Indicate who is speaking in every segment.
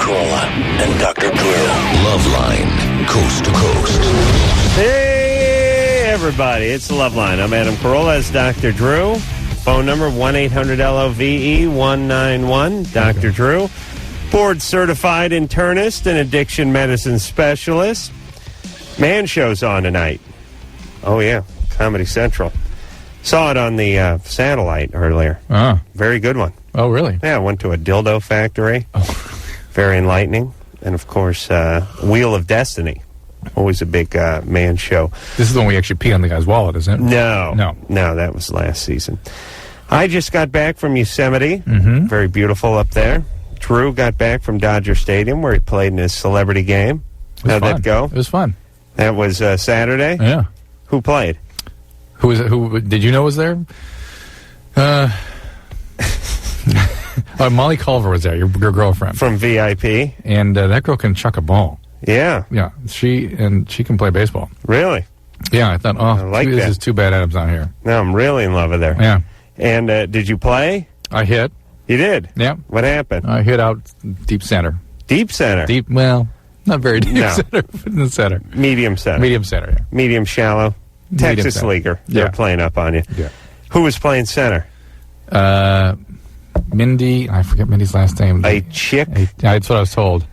Speaker 1: Carolla and Dr. Drew. Loveline, coast to coast.
Speaker 2: Hey, everybody. It's Loveline. I'm Adam Carolla. It's Dr. Drew. Phone number 1-800-LOVE-191. Dr. Drew. Board-certified internist and addiction medicine specialist. Man show's on tonight. Oh, yeah. Comedy Central. Saw it on the satellite earlier. Very good one.
Speaker 3: Oh, really?
Speaker 2: Yeah, went to a dildo factory.
Speaker 3: Oh.
Speaker 2: Very enlightening. And, of course, Wheel of Destiny. Always a big man show.
Speaker 3: This is the one we actually pee on the guy's wallet, isn't it?
Speaker 2: No, that was last season. I just got back from Yosemite.
Speaker 3: Mm-hmm.
Speaker 2: Very beautiful up there. Drew got back from Dodger Stadium where he played in his celebrity game. How'd that go?
Speaker 3: It was fun.
Speaker 2: That was Saturday?
Speaker 3: Yeah.
Speaker 2: Who played?
Speaker 3: Who did you know was there? Molly Culver was there, your girlfriend.
Speaker 2: From VIP?
Speaker 3: And that girl can chuck a ball.
Speaker 2: Yeah.
Speaker 3: Yeah. She can play baseball.
Speaker 2: Really?
Speaker 3: Yeah, I thought, this is too bad Adam's not here.
Speaker 2: No, I'm really in love with her.
Speaker 3: Yeah.
Speaker 2: And did you play?
Speaker 3: I hit.
Speaker 2: You did?
Speaker 3: Yeah.
Speaker 2: What happened?
Speaker 3: I hit out deep center.
Speaker 2: Deep center?
Speaker 3: Deep, well, not very deep center, but in the center.
Speaker 2: Medium center?
Speaker 3: Medium center, yeah.
Speaker 2: Medium shallow? Texas
Speaker 3: center.
Speaker 2: leaguer. They're playing up on you.
Speaker 3: Yeah.
Speaker 2: Who was playing center?
Speaker 3: Mindy, I forget Mindy's last name.
Speaker 2: A chick?
Speaker 3: That's what I was told.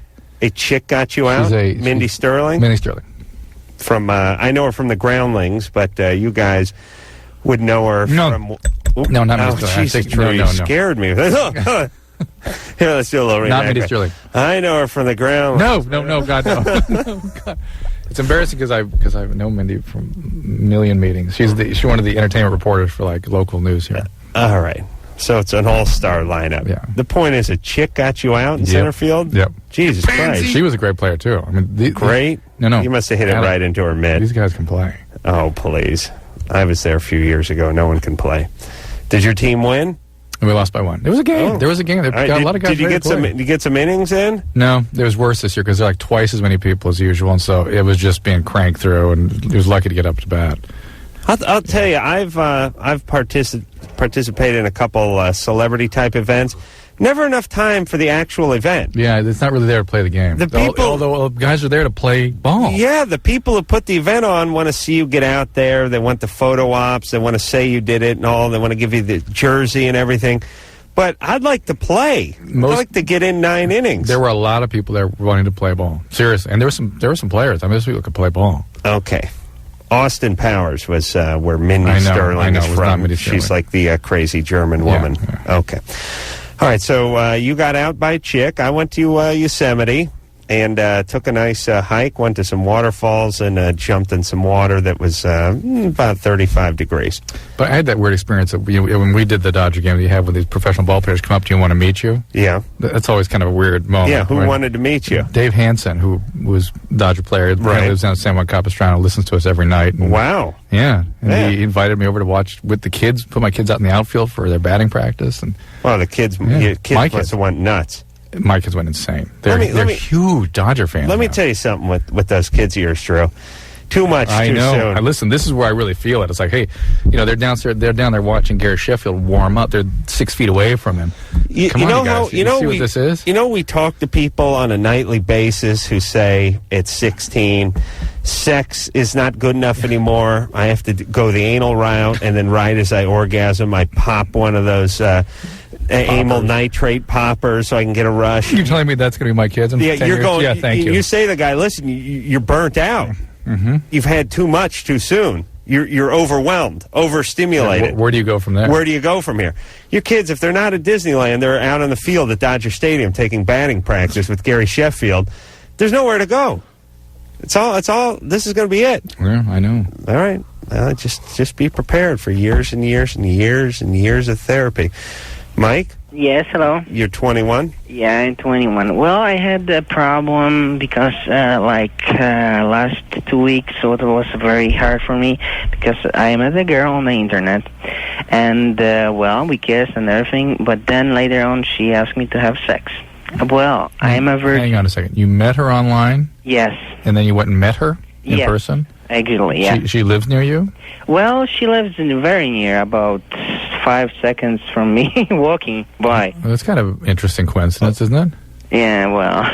Speaker 2: A chick got you out? Mindy Sterling?
Speaker 3: Mindy Sterling.
Speaker 2: From, I know her from the Groundlings, but you guys would know her from...
Speaker 3: No, not Mindy Sterling.
Speaker 2: Jesus, Drew, you scared me. Here, let's do a little
Speaker 3: Not Mindy Sterling.
Speaker 2: I know her from the Groundlings.
Speaker 3: No, God, no. No, God. It's embarrassing because I know Mindy from a million meetings. She's one of the entertainment reporters for like local news here.
Speaker 2: All right. So it's an all-star lineup.
Speaker 3: Yeah.
Speaker 2: The point is, a chick got you out in center field?
Speaker 3: Yep.
Speaker 2: Jesus Christ.
Speaker 3: She was a great player, too. I mean,
Speaker 2: great?
Speaker 3: No.
Speaker 2: You must have hit it right into her mid.
Speaker 3: These guys can play.
Speaker 2: Oh, please. I was there a few years ago. No one can play. Did your team win?
Speaker 3: We lost by one. There was a game.
Speaker 2: Oh.
Speaker 3: There was a game. There got a lot of guys.
Speaker 2: Did you get some innings in?
Speaker 3: No, it was worse this year because there are like twice as many people as usual, and so it was just being cranked through, and he was lucky to get up to bat.
Speaker 2: I'll tell you, I've participated in a couple celebrity type events. Never enough time for the actual event.
Speaker 3: Yeah, it's not really there to play the game. Although guys are there to play ball.
Speaker 2: Yeah, the people who put the event on want to see you get out there. They want the photo ops. They want to say you did it and all. They want to give you the jersey and everything. But I'd like to play. I'd like to get in 9 innings.
Speaker 3: There were a lot of people there wanting to play ball. Seriously. And there were some players. I mean, those people could play ball.
Speaker 2: Okay. Austin Powers was where Mindy Sterling is from. She's like the crazy German woman. Yeah. Okay. All right, so you got out by a chick. I went to Yosemite and took a nice hike, went to some waterfalls, and jumped in some water that was about 35 degrees.
Speaker 3: But I had that weird experience that when we did the Dodger game that you have when these professional ball players come up to you and want to meet you.
Speaker 2: Yeah.
Speaker 3: That's always kind of a weird moment.
Speaker 2: Yeah, who wanted to meet you?
Speaker 3: Dave Hansen, who was a Dodger player, lives down in San Juan Capistrano, listens to us every night. And,
Speaker 2: wow.
Speaker 3: Yeah. And he invited me over to watch with the kids, put my kids out in the outfield for their batting practice. And
Speaker 2: well, the kids must have went nuts.
Speaker 3: My kids went insane. They're huge Dodger fans.
Speaker 2: Let me tell you something with those kids of yours, Drew. Too much too soon.
Speaker 3: Listen, this is where I really feel it. It's like, hey, they're down there watching Gary Sheffield warm up. They're 6 feet away from him. Come on, you guys. You see what this is?
Speaker 2: We talk to people on a nightly basis who say at 16, sex is not good enough anymore. I have to go the anal route, and then right as I orgasm, I pop one of those amyl nitrate poppers so I can get a rush.
Speaker 3: You're telling me that's going to be my kids in 10 years?
Speaker 2: Going.
Speaker 3: Yeah, thank you.
Speaker 2: You say to the guy, listen, you're burnt out.
Speaker 3: Mm-hmm.
Speaker 2: You've had too much too soon. You're overwhelmed, overstimulated.
Speaker 3: Where do you go from there?
Speaker 2: Where do you go from here? Your kids, if they're not at Disneyland, they're out on the field at Dodger Stadium taking batting practice with Gary Sheffield. There's nowhere to go. It's all. This is going to be it.
Speaker 3: Yeah, I know.
Speaker 2: All right. Just be prepared for years and years and years and years of therapy. Mike?
Speaker 4: Yes, hello.
Speaker 2: You're 21?
Speaker 4: Yeah, I'm 21. Well, I had a problem because, last 2 weeks, so it was very hard for me because I met a girl on the internet, and, we kissed and everything, but then later on she asked me to have sex. Well, I'm a virgin.
Speaker 3: Hang on a second. You met her online?
Speaker 4: Yes.
Speaker 3: And then you went and met her in person?
Speaker 4: Actually, yeah.
Speaker 3: She lives near you?
Speaker 4: Well, she lives very near, about 5 seconds from me walking by.
Speaker 3: Well, that's kind of interesting coincidence, isn't it?
Speaker 4: Yeah, well.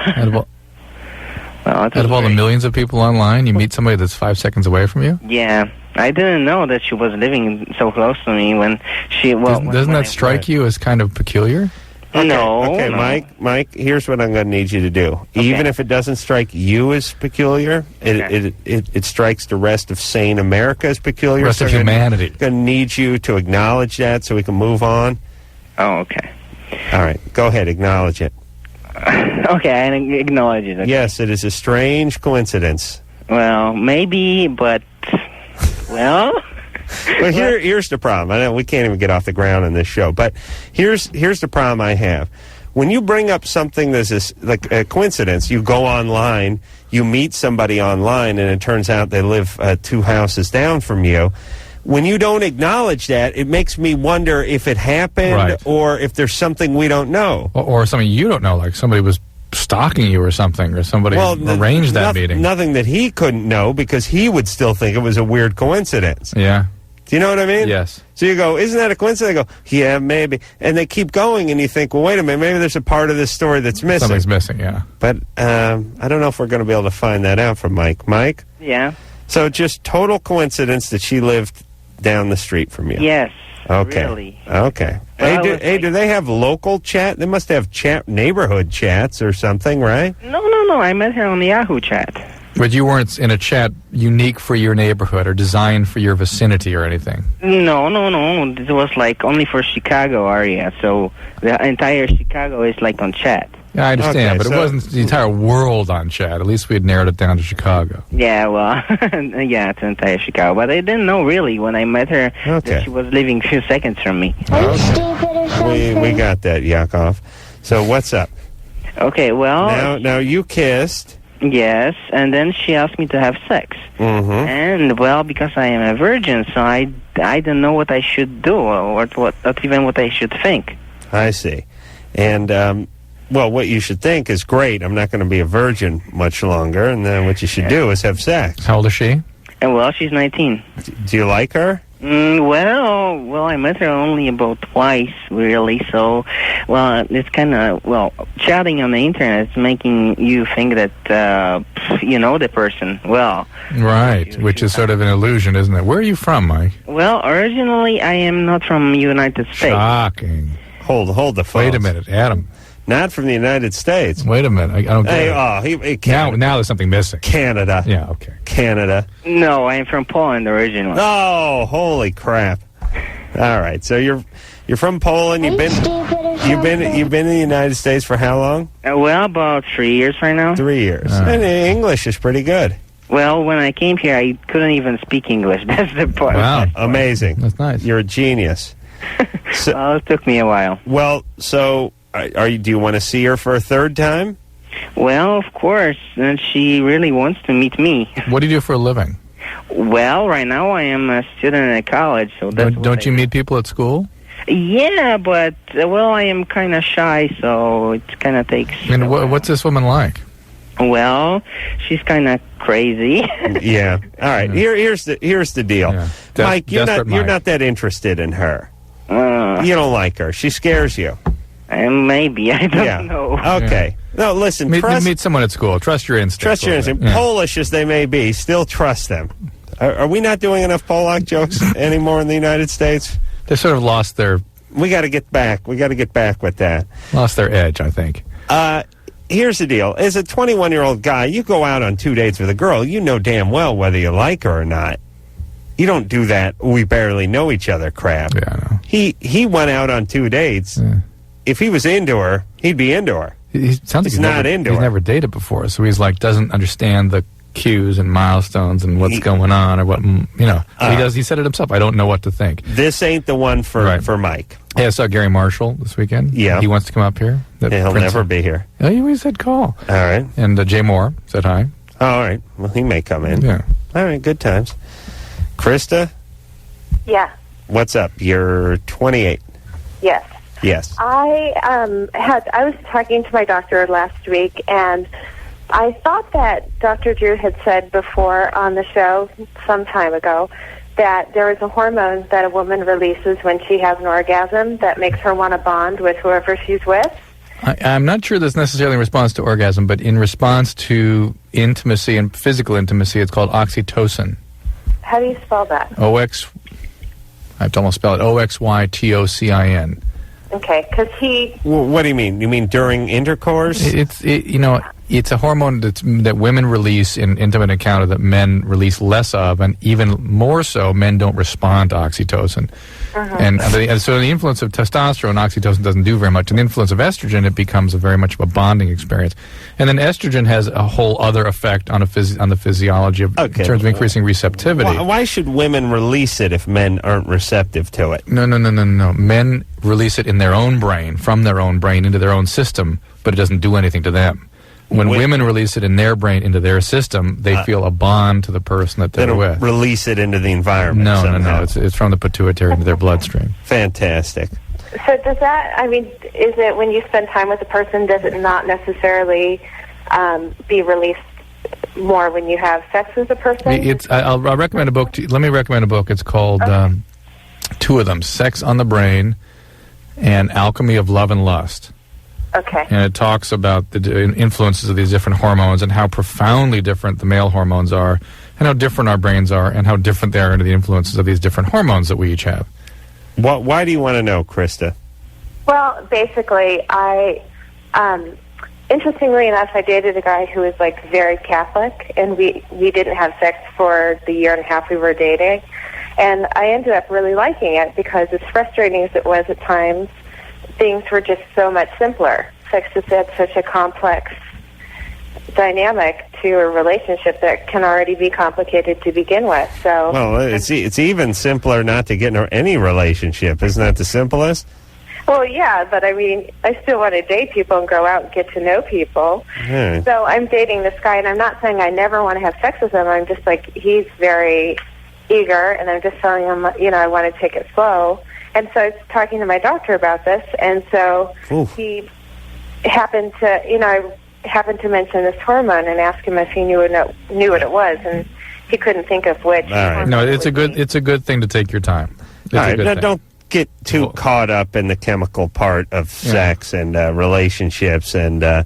Speaker 3: Out of all the millions of people online, you meet somebody that's 5 seconds away from you?
Speaker 4: Yeah. I didn't know that she was living so close to me when she... Well,
Speaker 3: doesn't that strike you as kind of peculiar?
Speaker 2: Okay,
Speaker 4: no.
Speaker 2: Mike, here's what I'm going to need you to do. Okay. Even if it doesn't strike you as peculiar, it strikes the rest of sane America as peculiar.
Speaker 3: The rest of humanity.
Speaker 2: I'm going to need you to acknowledge that so we can move on.
Speaker 4: Oh, okay.
Speaker 2: All right, go ahead, acknowledge it.
Speaker 4: Okay, I acknowledge it. Okay.
Speaker 2: Yes, it is a strange coincidence.
Speaker 4: Well, maybe, but... Well...
Speaker 2: Well, here's the problem. I know we can't even get off the ground in this show, but here's the problem I have. When you bring up something that's like a coincidence, you go online, you meet somebody online, and it turns out they live 2 houses down from you. When you don't acknowledge that, it makes me wonder if it happened or if there's something we don't know.
Speaker 3: Or something you don't know, like somebody was stalking you or something, or somebody arranged that meeting.
Speaker 2: Nothing that he couldn't know because he would still think it was a weird coincidence.
Speaker 3: Yeah.
Speaker 2: Do you know what I mean?
Speaker 3: Yes.
Speaker 2: So you go, isn't that a coincidence? They go, yeah, maybe. And they keep going, and you think, well, wait a minute, maybe there's a part of this story that's missing.
Speaker 3: Something's missing, yeah.
Speaker 2: But I don't know if we're going to be able to find that out from Mike. Mike?
Speaker 4: Yeah?
Speaker 2: So just total coincidence that she lived down the street from you?
Speaker 4: Yes.
Speaker 2: Okay.
Speaker 4: Really.
Speaker 2: Okay.
Speaker 4: Well,
Speaker 2: Do they have local chat? They must have neighborhood chats or something, right?
Speaker 4: No. I met her on the Yahoo chat.
Speaker 3: But you weren't in a chat unique for your neighborhood or designed for your vicinity or anything?
Speaker 4: No. It was like only for Chicago area, so the entire Chicago is like on chat.
Speaker 3: Yeah, I understand, but it wasn't the entire world on chat. At least we had narrowed it down to Chicago.
Speaker 4: Yeah, well, yeah, it's entire Chicago. But I didn't know really when I met her that she was living a few seconds from me.
Speaker 2: Okay. We got that, Yakov. So what's up?
Speaker 4: Okay, well...
Speaker 2: Now you kissed...
Speaker 4: Yes, and then she asked me to have sex.
Speaker 2: Mm-hmm.
Speaker 4: And, well, because I am a virgin, so I don't know what I should do or not even what I should think.
Speaker 2: I see. And, well, what you should think is, great, I'm not going to be a virgin much longer, and then what you should do is have sex.
Speaker 3: How old is she?
Speaker 4: Well, she's 19.
Speaker 2: Do you like her?
Speaker 4: Well, I met her only about twice, really, so, well, it's kind of, chatting on the internet is making you think that, you know the person well.
Speaker 3: Right, which is sort of an illusion, isn't it? Where are you from, Mike?
Speaker 4: Well, originally, I am not from the United States.
Speaker 3: Shocking.
Speaker 2: Hold the phone.
Speaker 3: Wait a minute, Adam.
Speaker 2: Not from the United States.
Speaker 3: Wait a minute. I don't get
Speaker 2: it.
Speaker 3: Now there's something missing.
Speaker 2: Canada.
Speaker 3: Yeah, okay.
Speaker 2: Canada.
Speaker 4: No, I am from Poland originally.
Speaker 2: Oh, holy crap. All right. So you're from Poland. You've been in the United States for how long?
Speaker 4: Well, about 3 years right now.
Speaker 2: 3 years. And English is pretty good.
Speaker 4: Well, when I came here, I couldn't even speak English. That's the point.
Speaker 3: Wow.
Speaker 2: Amazing.
Speaker 3: That's nice.
Speaker 2: You're a genius.
Speaker 4: So, well, it took me a while.
Speaker 2: Well, so... do you want to see her for a third time?
Speaker 4: Well, of course, and she really wants to meet me.
Speaker 3: What do you do for a living?
Speaker 4: Well, right now I am a student at college, so that's
Speaker 3: don't you meet people at school?
Speaker 4: Yeah, but I am kind of shy, so it kind of takes.
Speaker 3: And what's this woman like?
Speaker 4: Well, she's kind of crazy.
Speaker 2: Yeah. All right. Here's the deal, Mike. You're not that interested in her. You don't like her. She scares you.
Speaker 4: Maybe. I don't know.
Speaker 2: Okay. Yeah. No, listen.
Speaker 3: Meet someone at school. Trust your instincts.
Speaker 2: Trust your instincts. Yeah. Polish as they may be, still trust them. Are we not doing enough Polak jokes anymore in the United States?
Speaker 3: They sort of lost their...
Speaker 2: We got to get back. We got to get back with that.
Speaker 3: Lost their edge, I think.
Speaker 2: Here's the deal. As a 21-year-old guy, you go out on 2 dates with a girl, you know damn well whether you like her or not. You don't do that, we barely know each other crap.
Speaker 3: Yeah, I know.
Speaker 2: He went out on 2 dates. Yeah. If he was into her, he'd be into her.
Speaker 3: He sounds like he's never dated before, so he's like doesn't understand the cues and milestones and what's going on or what he said it himself. I don't know what to think.
Speaker 2: This ain't the one for Mike.
Speaker 3: Hey, I saw Gary Marshall this weekend.
Speaker 2: Yeah,
Speaker 3: he wants to come up here.
Speaker 2: He'll never be here.
Speaker 3: Oh, he said call.
Speaker 2: All right.
Speaker 3: And Jay Moore said hi.
Speaker 2: Oh, all right. Well, he may come in.
Speaker 3: Yeah.
Speaker 2: All right. Good times. Krista.
Speaker 5: Yeah.
Speaker 2: What's up? You're 28.
Speaker 5: Yes.
Speaker 2: Yes.
Speaker 5: I was talking to my doctor last week, and I thought that Dr. Drew had said before on the show some time ago that there is a hormone that a woman releases when she has an orgasm that makes her want to bond with whoever she's with.
Speaker 3: I'm not sure that's necessarily in response to orgasm, but in response to intimacy and physical intimacy, it's called oxytocin.
Speaker 5: How do you spell that?
Speaker 3: I have to almost spell it, Oxytocin.
Speaker 5: Okay, because he...
Speaker 2: Well, what do you mean? You mean during intercourse?
Speaker 3: It's a hormone that women release in intimate encounter that men release less of, and even more so, men don't respond to oxytocin. And so the influence of testosterone, oxytocin doesn't do very much. And the influence of estrogen, it becomes very much of a bonding experience. And then estrogen has a whole other effect on the physiology in terms of increasing receptivity.
Speaker 2: Why should women release it if men aren't receptive to it?
Speaker 3: No. Men release it in their own brain, from their own brain into their own system, but it doesn't do anything to them. When women release it in their brain into their system, they feel a bond to the person that they're with.
Speaker 2: Release it into the environment.
Speaker 3: No. It's from the pituitary into their bloodstream.
Speaker 2: Fantastic.
Speaker 5: So does that, is it when you spend time with a person, does it not necessarily be released more when you have sex with a person?
Speaker 3: I'll recommend a book. Let me recommend a book. It's called, two of them, Sex on the Brain and Alchemy of Love and Lust.
Speaker 5: Okay.
Speaker 3: And it talks about the influences of these different hormones and how profoundly different the male hormones are, and how different our brains are, and how different they are under the influences of these different hormones that we each have.
Speaker 2: Why do you want to know, Krista?
Speaker 5: Well, basically, interestingly enough, I dated a guy who was very Catholic, and we didn't have sex for the year and a half we were dating. And I ended up really liking it because, as frustrating as it was at times, things were just so much simpler. Sex is such a complex dynamic to a relationship that can already be complicated to begin with. So,
Speaker 2: well, it's even simpler not to get in any relationship. Isn't that the simplest?
Speaker 5: Well, yeah, but I still want to date people and go out and get to know people.
Speaker 2: Yeah.
Speaker 5: So I'm dating this guy, and I'm not saying I never want to have sex with him. I'm just he's very eager, and I'm just telling him, I want to take it slow. And so I was talking to my doctor about this, and so he happened to, I happened to mention this hormone and ask him if he knew what it was, and he couldn't think of which.
Speaker 2: All right.
Speaker 3: No, it's a good thing to take your time. It's
Speaker 2: all right, now don't get too caught up in the chemical part of sex and relationships and
Speaker 3: the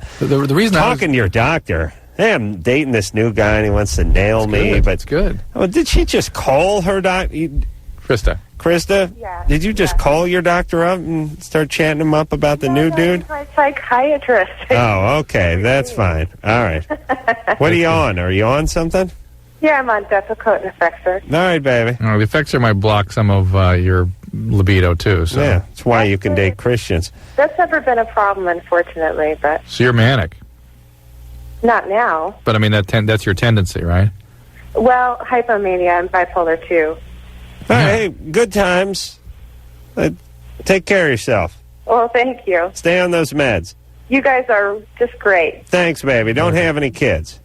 Speaker 3: reason
Speaker 2: talking to your doctor. Hey, I'm dating this new guy and he wants to nail me. But
Speaker 3: it's good.
Speaker 2: Oh, did she just call her doctor? Krista?
Speaker 5: Yeah.
Speaker 2: Did you just call your doctor up and start chatting him up about the new dude?
Speaker 5: He's my psychiatrist.
Speaker 2: Oh, okay. That's fine. All right. What are you on? Are you on something?
Speaker 5: Yeah, I'm on Depakote and Effexor.
Speaker 2: All right, baby.
Speaker 3: The Effexor might block some of your libido, too. So.
Speaker 2: Yeah, that's why you can date Christians.
Speaker 5: That's never been a problem, unfortunately. But
Speaker 3: so you're manic?
Speaker 5: Not now.
Speaker 3: But, that's your tendency, right?
Speaker 5: Well, hypomania and bipolar, too.
Speaker 2: All right, hey, good times. Take care of yourself.
Speaker 5: Well, thank you.
Speaker 2: Stay on those meds.
Speaker 5: You guys are just great.
Speaker 2: Thanks, baby. Don't have any kids.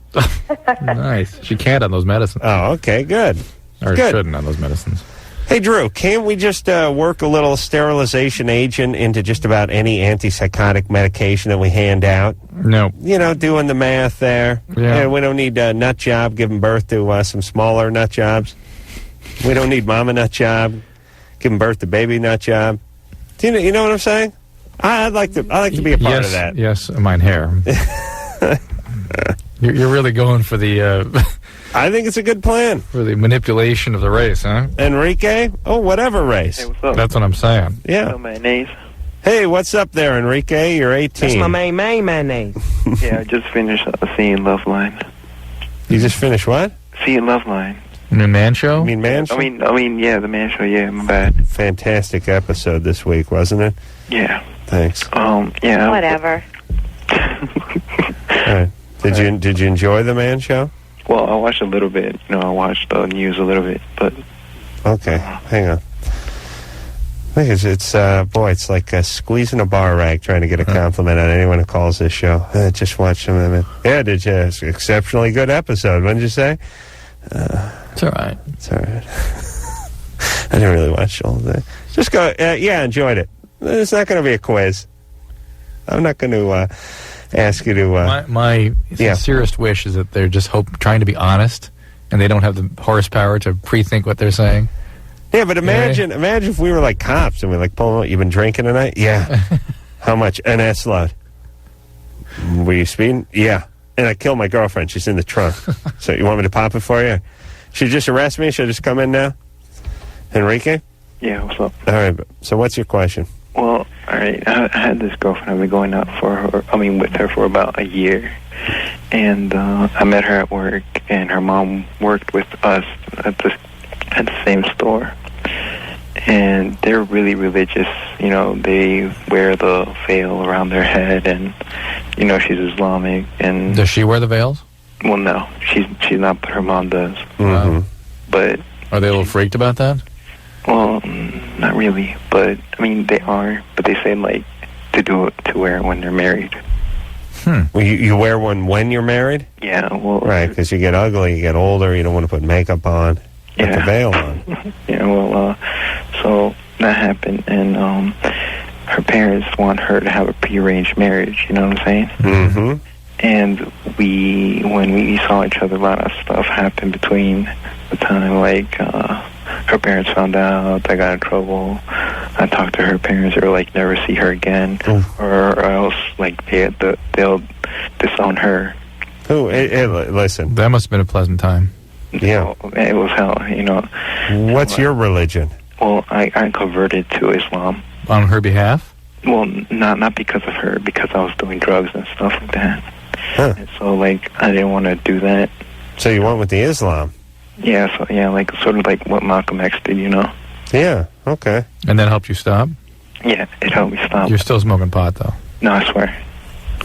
Speaker 3: Nice. She can't on those medicines.
Speaker 2: Oh, okay, good.
Speaker 3: Or shouldn't on those medicines.
Speaker 2: Hey, Drew, can't we just work a little sterilization agent into just about any antipsychotic medication that we hand out?
Speaker 3: No.
Speaker 2: Doing the math there.
Speaker 3: Yeah.
Speaker 2: We don't need a nut job giving birth to some smaller nut jobs. We don't need mama nut job giving birth to baby nut job. Do you know what I'm saying? I'd like to be a part of that.
Speaker 3: Yes, mine hair. You're really going for the...
Speaker 2: I think it's a good plan.
Speaker 3: For the manipulation of the race, huh?
Speaker 2: Enrique? Oh, whatever race.
Speaker 6: Hey, what's up?
Speaker 3: That's what I'm saying.
Speaker 2: Yeah.
Speaker 6: Hello, mayonnaise.
Speaker 2: Hey, what's up there, Enrique? You're 18.
Speaker 7: That's my main mayonnaise.
Speaker 6: Yeah, I just finished seeing Loveline.
Speaker 2: You just finished what?
Speaker 6: Seeing Loveline.
Speaker 3: New Man Show?
Speaker 2: You mean Man Show?
Speaker 6: Yeah, the Man Show, yeah, my bad.
Speaker 2: Fantastic episode this week, wasn't it?
Speaker 6: Yeah.
Speaker 2: Thanks.
Speaker 6: Yeah.
Speaker 5: Whatever.
Speaker 2: All right. Did you enjoy the Man Show?
Speaker 6: Well, I watched a little bit. I watched the news a little bit, but...
Speaker 2: Okay, hang on. It's like squeezing a bar rag trying to get a compliment on anyone who calls this show. Just watch some of it. Yeah, did you? It's an exceptionally good episode. What did you say?
Speaker 3: It's all right.
Speaker 2: It's all right. I didn't really watch all of that. Just go, yeah, enjoyed it. It's not going to be a quiz. I'm not going to ask you to...
Speaker 3: My sincerest wish is that they're just trying to be honest, and they don't have the horsepower to pre-think what they're saying.
Speaker 2: Yeah, but imagine if we were like cops and we pull out, you been drinking tonight? Yeah. How much? An S-load. Were you speeding? Yeah. And I killed my girlfriend. She's in the trunk. So you want me to pop it for you? Should you just arrest me? Should I just come in now? Enrique?
Speaker 6: Yeah, what's up?
Speaker 2: All right. So what's your question?
Speaker 6: Well, all right. I had this girlfriend. I've been going out with her for about a year. And I met her at work, and her mom worked with us at the same store. And they're really religious. You know, they wear the veil around their head, and, you know, she's Islamic. And
Speaker 3: does she wear the veils?
Speaker 6: Well, no. She's not, but her mom does.
Speaker 2: Mm-hmm.
Speaker 6: But
Speaker 3: are they a little freaked about that?
Speaker 6: Well, not really. But, I mean, they are. But they say, like, to wear it when they're married.
Speaker 2: Well, you wear one when you're married?
Speaker 6: Yeah, well...
Speaker 2: Right, because you get ugly, you get older, you don't want to put makeup on, put the veil on.
Speaker 6: Yeah, well, so that happened, and her parents want her to have a prearranged marriage, you know what I'm saying?
Speaker 2: Mm-hmm.
Speaker 6: And when we saw each other, a lot of stuff happened between the time, like, her parents found out, I got in trouble, I talked to her parents, they were like, never see her again, or else, like, they'll disown her.
Speaker 2: Listen.
Speaker 3: That must have been a pleasant time.
Speaker 2: Yeah.
Speaker 6: So, it was hell, you know.
Speaker 2: What's your religion?
Speaker 6: Well, I converted to Islam.
Speaker 3: On her behalf?
Speaker 6: Well, not because of her, because I was doing drugs and stuff like that.
Speaker 2: Huh.
Speaker 6: And so, like, I didn't want to do that.
Speaker 2: So you went with the Islam?
Speaker 6: Yeah, so, yeah, like, sort of like what Malcolm X did, you know?
Speaker 2: Yeah, okay.
Speaker 3: And that helped you stop?
Speaker 6: Yeah, it helped me stop.
Speaker 3: You're still smoking pot, though?
Speaker 6: No, I swear.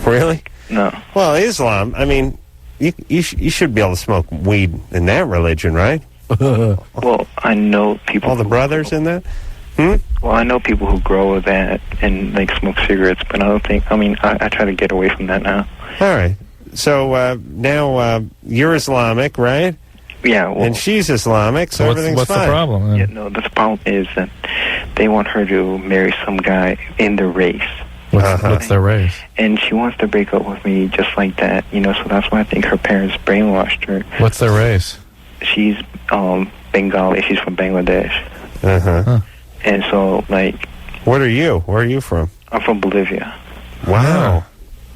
Speaker 2: Really?
Speaker 6: No.
Speaker 2: Well, Islam, I mean, you should be able to smoke weed in that religion, right?
Speaker 6: Well, I know people...
Speaker 2: All the brothers in that?
Speaker 6: Well, I know people who grow that and, like, smoke cigarettes, but I don't think... I mean, I try to get away from that now.
Speaker 2: All right. So, now, you're Islamic, right?
Speaker 6: Yeah, well...
Speaker 2: And she's Islamic, so everything's
Speaker 3: what's
Speaker 2: fine.
Speaker 3: What's the problem? Then?
Speaker 6: Yeah, no, the problem is that they want her to marry some guy in the race.
Speaker 3: What's their race?
Speaker 6: And she wants to break up with me just like that, you know, so that's why I think her parents brainwashed her.
Speaker 3: What's their race?
Speaker 6: She's Bengali. She's from Bangladesh.
Speaker 2: Huh.
Speaker 6: And so, like...
Speaker 2: What are you? Where are you from?
Speaker 6: I'm from Bolivia.
Speaker 2: Wow.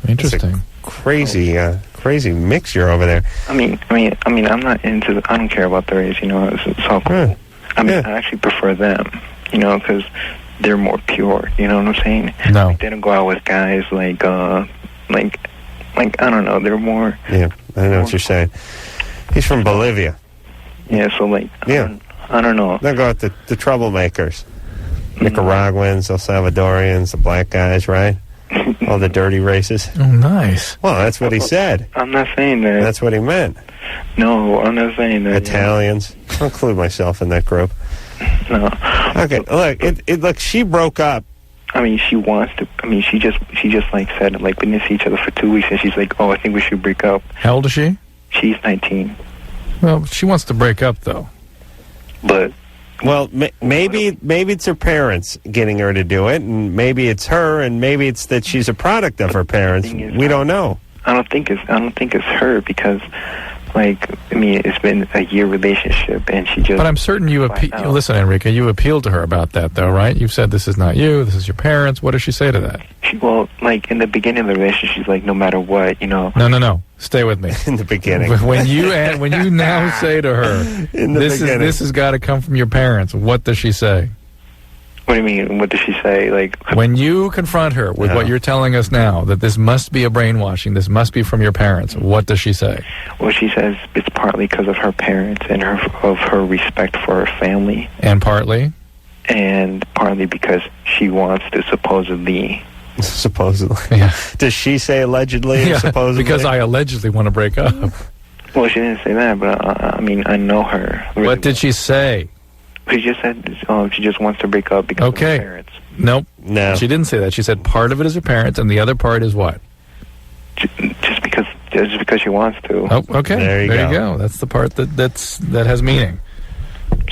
Speaker 3: Interesting.
Speaker 2: Crazy mixture over there.
Speaker 6: I mean, I'm not into... I don't care about the race, you know, it's all cool. I mean, I actually prefer them, you know, because they're more pure, you know what I'm saying?
Speaker 3: No.
Speaker 6: Like, they don't go out with guys like, I don't know, they're more...
Speaker 2: Yeah, I know what you're saying. He's from Bolivia.
Speaker 6: Yeah, so, like, I don't know.
Speaker 2: They'll go with the troublemakers. Nicaraguans, El Salvadorians, the black guys, right? All the dirty races.
Speaker 3: Oh, nice.
Speaker 2: Well, that's what he said.
Speaker 6: I'm not saying that.
Speaker 2: That's what he meant.
Speaker 6: No, I'm not saying that.
Speaker 2: Italians. I'll include myself in that group.
Speaker 6: No.
Speaker 2: Okay, look, she broke up.
Speaker 6: I mean, she wants to. I mean, she just like said, like, we didn't see each other for 2 weeks, and she's like, oh, I think we should break up.
Speaker 3: How old is she?
Speaker 6: She's 19.
Speaker 3: Well, she wants to break up, though.
Speaker 6: But...
Speaker 2: Well, maybe it's her parents getting her to do it, and maybe it's her, and maybe it's that she's a product of her parents. We don't know.
Speaker 6: I don't think it's her because, like, I mean, it's been a year relationship, and she just...
Speaker 3: But I'm certain you listen, Enrique, you appealed to her about that, though, right? You've said this is not you, this is your parents. What does she say to that?
Speaker 6: Well, like, in the beginning of the relationship, she's like, no matter what, you know...
Speaker 3: No. Stay with me.
Speaker 2: In the beginning.
Speaker 3: When you now say to her, this has got to come from your parents, what does she say?
Speaker 6: What do you mean? What does she say? Like,
Speaker 3: when you confront her with what you're telling us now, that this must be a brainwashing, this must be from your parents, what does she say?
Speaker 6: Well, she says it's partly because of her parents and of her respect for her family.
Speaker 3: And partly?
Speaker 6: And partly because she wants to supposedly...
Speaker 2: Yeah. Does she say allegedly or supposedly?
Speaker 3: Because I allegedly want to break up.
Speaker 6: Well, she didn't say that, but I mean, I know her. Really.
Speaker 3: What did she say?
Speaker 6: She just said she just wants to break up because of her parents.
Speaker 3: Nope.
Speaker 2: No.
Speaker 3: She didn't say that. She said part of it is her parents, and the other part is what?
Speaker 6: Just because she wants to.
Speaker 3: Oh, okay.
Speaker 2: There you go.
Speaker 3: That's the part that has meaning.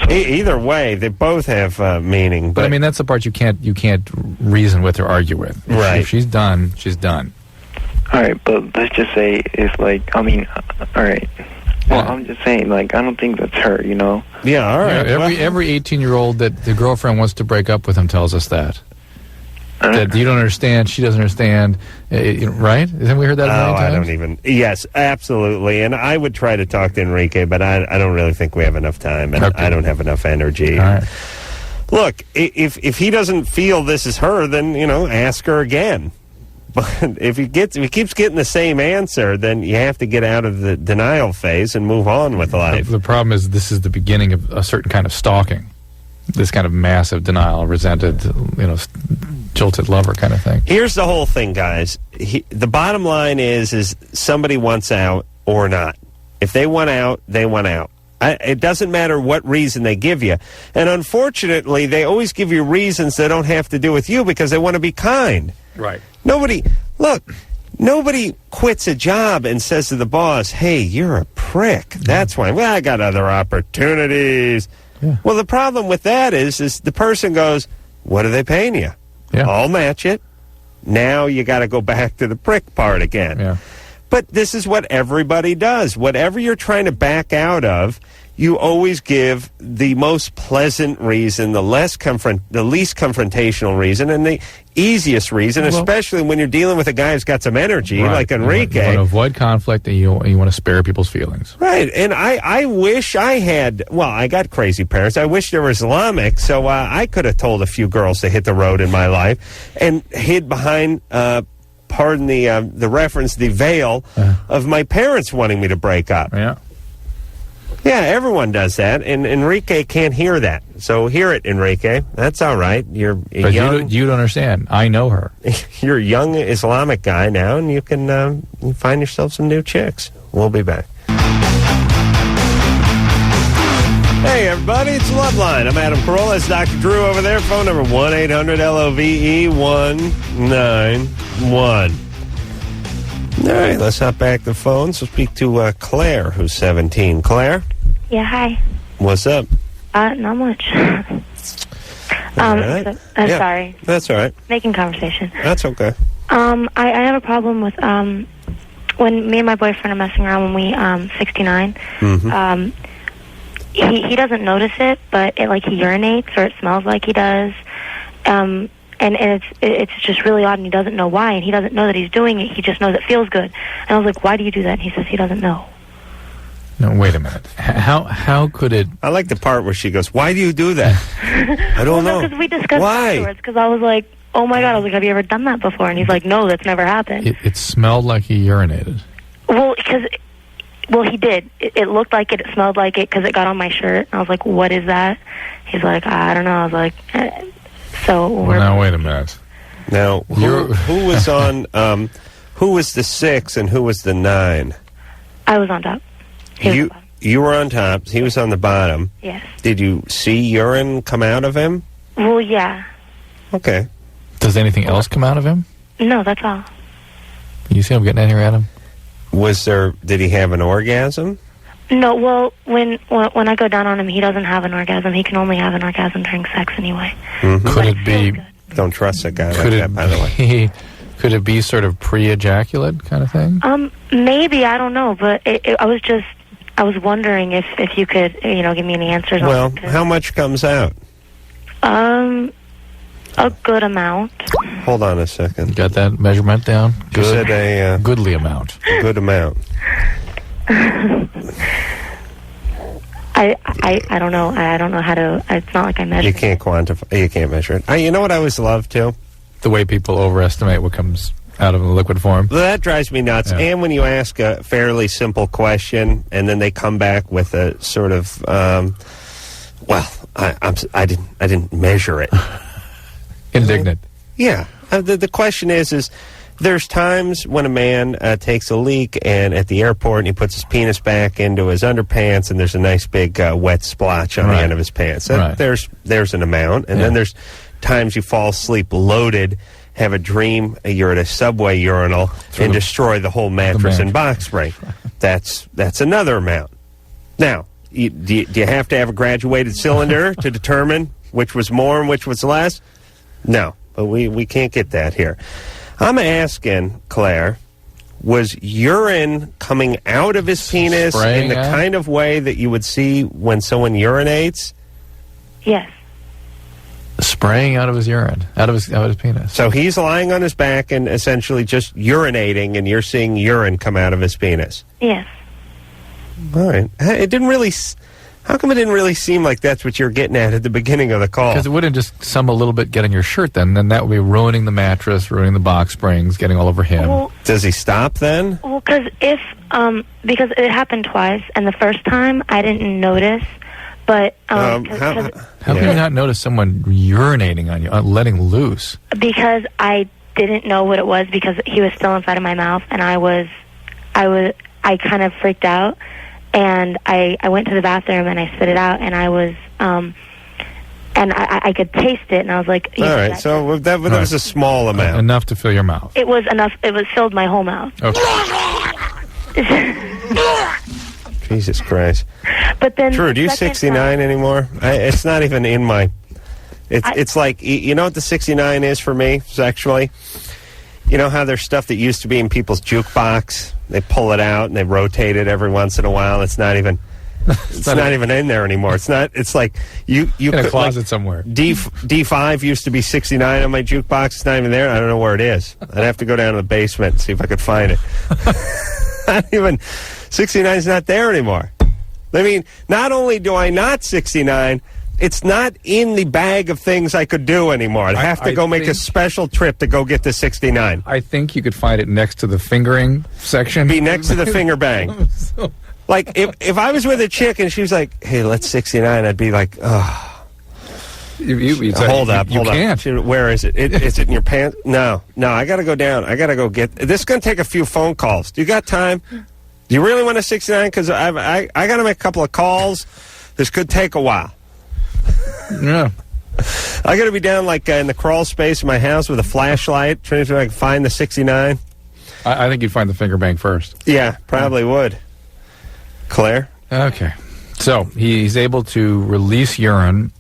Speaker 2: Either way, they both have meaning.
Speaker 3: But I mean, that's the part you can't reason with or argue with.
Speaker 2: Right.
Speaker 3: If she's done, she's done.
Speaker 6: All right, but let's just say it's like, I mean, all right. Well, I'm just saying, like, I don't think that's her, you know?
Speaker 2: Yeah, all right.
Speaker 3: Every 18-year-old that the girlfriend wants to break up with him tells us that. that you don't understand, she doesn't understand, right? Haven't we heard that many times?
Speaker 2: I don't even. Yes, absolutely. And I would try to talk to Enrique, but I don't really think we have enough time, and I don't have enough energy.
Speaker 3: All right.
Speaker 2: Look, if he doesn't feel this is her, then, ask her again. But if he keeps getting the same answer, then you have to get out of the denial phase and move on with life.
Speaker 3: The problem is this is the beginning of a certain kind of stalking. This kind of massive denial, resented, jilted lover kind of thing.
Speaker 2: Here's the whole thing, guys. The bottom line is somebody wants out or not. If they want out, they want out. It doesn't matter what reason they give you. And unfortunately, they always give you reasons that don't have to do with you because they want to be kind.
Speaker 3: Right.
Speaker 2: Nobody quits a job and says to the boss, hey, you're a prick. That's why. Well, I got other opportunities.
Speaker 3: Yeah.
Speaker 2: Well, the problem with that is the person goes, what are they paying you?
Speaker 3: Yeah.
Speaker 2: I'll match it. Now you got to go back to the prick part again.
Speaker 3: Yeah.
Speaker 2: But this is what everybody does. Whatever you're trying to back out of, you always give the most pleasant reason, the least confrontational reason, and the easiest reason, especially when you're dealing with a guy who's got some energy, like Enrique.
Speaker 3: You want to avoid conflict, and you want to spare people's feelings.
Speaker 2: Right, and I wish I had, I got crazy parents. I wish they were Islamic, so I could have told a few girls to hit the road in my life and hid behind, pardon the reference, the veil of my parents wanting me to break up.
Speaker 3: Yeah.
Speaker 2: Yeah, everyone does that, and Enrique can't hear that. So hear it, Enrique. That's all right. You're young.
Speaker 3: You don't understand. I know her.
Speaker 2: You're a young Islamic guy now, and you can find yourself some new chicks. We'll be back. Hey, everybody, it's Loveline. I'm Adam Carolla. It's Dr. Drew over there. Phone number 1-800-LOVE-191. All right, let's hop back to the phones. We'll speak to Claire, who's 17. Claire?
Speaker 7: Yeah, hi.
Speaker 2: What's up?
Speaker 7: Not much.
Speaker 2: Right.
Speaker 7: Sorry.
Speaker 2: That's all right.
Speaker 7: Making conversation.
Speaker 2: That's okay.
Speaker 7: I have a problem with when me and my boyfriend are messing around when we 69.
Speaker 2: Mm-hmm.
Speaker 7: He doesn't notice it, but he urinates or it smells like he does. And it's just really odd, and he doesn't know why, and he doesn't know that he's doing it. He just knows it feels good. And I was like, why do you do that? And he says he doesn't know.
Speaker 3: No, wait a minute. How could it...
Speaker 2: I like the part where she goes, why do you do that? I don't know.
Speaker 7: Because we discussed afterwards, because I was like, oh my God, I was like, have you ever done that before? And he's like, no, that's never happened.
Speaker 3: It smelled like he urinated.
Speaker 7: Well, he did. It looked like it. It smelled like it because it got on my shirt. I was like, what is that? He's like, I don't know. I was like...
Speaker 3: now wait a minute.
Speaker 2: Now, who was on? Who was the 6 and who was the 9?
Speaker 7: I was on top.
Speaker 2: You were on top. He was on the bottom.
Speaker 7: Yes.
Speaker 2: Did you see urine come out of him?
Speaker 7: Well, yeah.
Speaker 2: Okay.
Speaker 3: Does anything else come out of him?
Speaker 7: No, that's all.
Speaker 3: You see what I'm getting at here, Adam?
Speaker 2: Did he have an orgasm?
Speaker 7: No, well, when I go down on him, he doesn't have an orgasm. He can only have an orgasm during sex anyway.
Speaker 2: Mm-hmm.
Speaker 3: Could it be...
Speaker 2: Don't trust a guy like that, by the way.
Speaker 3: Could it be sort of pre-ejaculate kind of thing?
Speaker 7: Maybe, I don't know, but I was wondering if you could, give me any answers.
Speaker 2: Well, how much comes out?
Speaker 7: A good amount.
Speaker 2: Hold on a second.
Speaker 3: Got that measurement down?
Speaker 2: You said a...
Speaker 3: goodly amount.
Speaker 2: A good amount.
Speaker 7: I don't know. I don't know how to. It's not like I measure.
Speaker 2: You can't quantify. You can't measure it. You know what I always love too?
Speaker 3: The way people overestimate what comes out of the liquid form.
Speaker 2: Well, that drives me nuts. Yeah. And when you ask a fairly simple question, and then they come back with a sort of, I didn't measure it.
Speaker 3: Indignant.
Speaker 2: Yeah. The question is. There's times when a man takes a leak and at the airport and he puts his penis back into his underpants and there's a nice big wet splotch on the end of his pants. There's an amount. And then there's times you fall asleep loaded, have a dream you're at a subway urinal and destroy the whole mattress and box spring. That's another amount. Now, do you have to have a graduated cylinder to determine which was more and which was less? No, but we can't get that here. I'm asking, Claire, was urine coming out of his penis in the kind of way that you would see when someone urinates?
Speaker 7: Yes.
Speaker 3: spraying out of his urine, out of his penis.
Speaker 2: So he's lying on his back and essentially just urinating, and you're seeing urine come out of his penis.
Speaker 7: Yes.
Speaker 2: All right. It didn't really. How come it didn't really seem like that's what you're getting at the beginning of the call?
Speaker 3: Because it wouldn't just some a little bit get in your shirt then that would be ruining the mattress, ruining the box springs, getting all over him.
Speaker 7: Well,
Speaker 2: does he stop then?
Speaker 7: Well, because because it happened twice, and the first time I didn't notice, but
Speaker 2: how
Speaker 3: can you not notice someone urinating on you, letting loose?
Speaker 7: Because I didn't know what it was because he was still inside of my mouth, and I kind of freaked out. And I went to the bathroom and I spit it out, and I was, and I could taste it, and I was like,
Speaker 2: all right, so that was a small amount.
Speaker 3: Enough to fill your mouth.
Speaker 7: It was enough, it was filled my whole mouth.
Speaker 3: Okay.
Speaker 2: Jesus Christ.
Speaker 7: But then...
Speaker 2: Drew, do you 69 anymore? It's not even in my... It's like, you know what the 69 is for me, sexually? You know how there's stuff that used to be in people's jukebox? They pull it out and they rotate it every once in a while. It's not even not even in there anymore. It's not. It's like you
Speaker 3: in a closet
Speaker 2: like,
Speaker 3: somewhere.
Speaker 2: D5 used to be 69 on my jukebox. It's not even there. I don't know where it is. I'd have to go down to the basement and see if I could find it. Not even 69 is not there anymore. I mean, not only do I not 69. It's not in the bag of things I could do anymore. I'd have to go make a special trip to go get the 69.
Speaker 3: I think you could find it next to the fingering section.
Speaker 2: Be next to the finger bang. Like, if I was with a chick and she was like, hey, let's 69, I'd be like, oh. Hold up.
Speaker 3: Can't.
Speaker 2: Where is it? Is it in your pants? No, I got to go down. I got to go get... This is going to take a few phone calls. Do you got time? Do you really want a 69? Because I got to make a couple of calls. This could take a while.
Speaker 3: Yeah.
Speaker 2: I got to be down like in the crawl space of my house with a flashlight, trying to see if I can find the 69.
Speaker 3: I think you'd find the finger bang first.
Speaker 2: Yeah, probably would. Claire?
Speaker 3: Okay. So he's able to release urine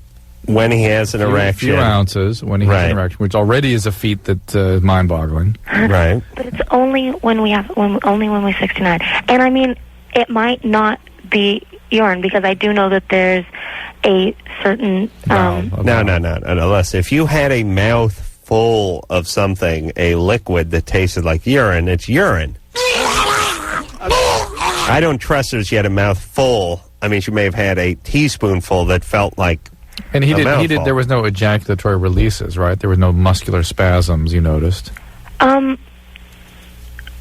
Speaker 2: when he has an erection.
Speaker 3: A few ounces when he has an erection, which already is a feat that is mind-boggling.
Speaker 2: Right.
Speaker 7: But it's only when we're 69. And I mean, it might not be urine because I do know that there's a certain
Speaker 2: No. Listen, if you had a mouth full of something, a liquid that tasted like urine, it's urine. I don't trust her. She had a mouth full. I mean, she may have had a teaspoonful that felt like
Speaker 3: and he did. There was no ejaculatory releases, right? There were no muscular spasms. You noticed?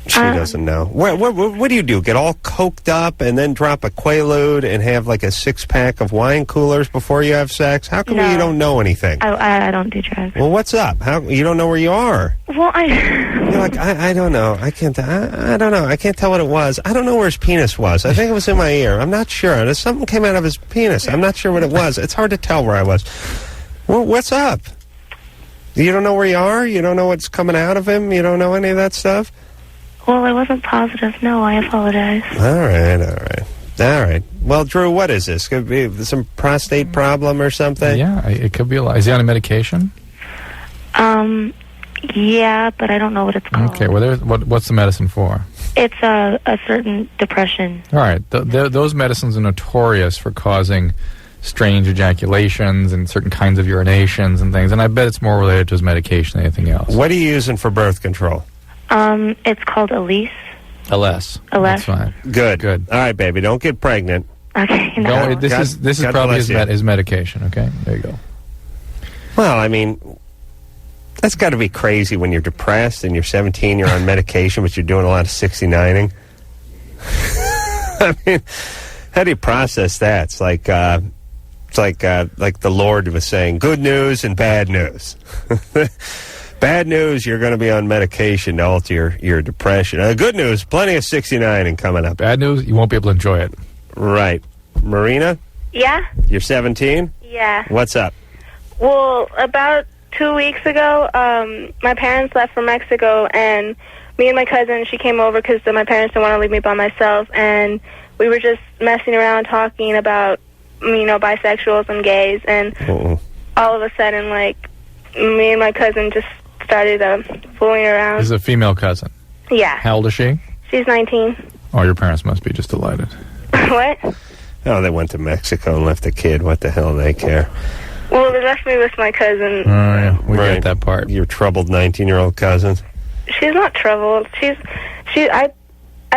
Speaker 2: She doesn't know. What do you do? Get all coked up and then drop a Quaalude and have like a 6-pack of wine coolers before you have sex? How come you don't know anything?
Speaker 7: I don't do drugs.
Speaker 2: Well, what's up? How you don't know where you are?
Speaker 7: Well,
Speaker 2: You're like, I don't know. I can't. I don't know. I can't tell what it was. I don't know where his penis was. I think it was in my ear. I'm not sure. Something came out of his penis. I'm not sure what it was. It's hard to tell where I was. Well, what's up? You don't know where you are? You don't know what's coming out of him? You don't know any of that stuff?
Speaker 7: Well, I wasn't positive. No, I apologize.
Speaker 2: All right. Well, Drew, what is this? Could be some prostate problem or something?
Speaker 3: Yeah, it could be a lot. Is he on a medication?
Speaker 7: Yeah, but I don't know what it's called.
Speaker 3: Okay, well, what's the medicine for?
Speaker 7: It's a certain depression.
Speaker 3: All right. Those medicines are notorious for causing strange ejaculations and certain kinds of urinations and things, and I bet it's more related to his medication than anything else.
Speaker 2: What are you using for birth control?
Speaker 7: It's called Elise.
Speaker 3: Elise. That's fine.
Speaker 2: Good. All right, baby. Don't get pregnant.
Speaker 7: Okay.
Speaker 3: No, this is probably his medication. Okay, there you go.
Speaker 2: Well, I mean, that's got to be crazy when you're depressed and you're 17. You're on medication, but you're doing a lot of 69ing. I mean, how do you process that? It's like the Lord was saying, good news and bad news. Bad news, you're going to be on medication to alter your depression. Good news, plenty of 69ing coming up.
Speaker 3: Bad news, you won't be able to enjoy it.
Speaker 2: Right. Marina?
Speaker 8: Yeah?
Speaker 2: You're 17?
Speaker 8: Yeah.
Speaker 2: What's up?
Speaker 8: Well, about 2 weeks ago, my parents left for Mexico, and me and my cousin, she came over because my parents didn't want to leave me by myself, and we were just messing around talking about, bisexuals and gays, and all of a sudden, me and my cousin just started fooling around.
Speaker 3: This is a female cousin?
Speaker 8: Yeah.
Speaker 3: How old is she?
Speaker 8: She's 19.
Speaker 3: Oh, your parents must be just delighted.
Speaker 8: What?
Speaker 2: Oh, they went to Mexico and left the kid. What the hell do they care?
Speaker 8: Well, they left me with my cousin.
Speaker 3: Oh, yeah. We get that part.
Speaker 2: Your troubled 19-year-old cousin.
Speaker 8: She's not troubled. I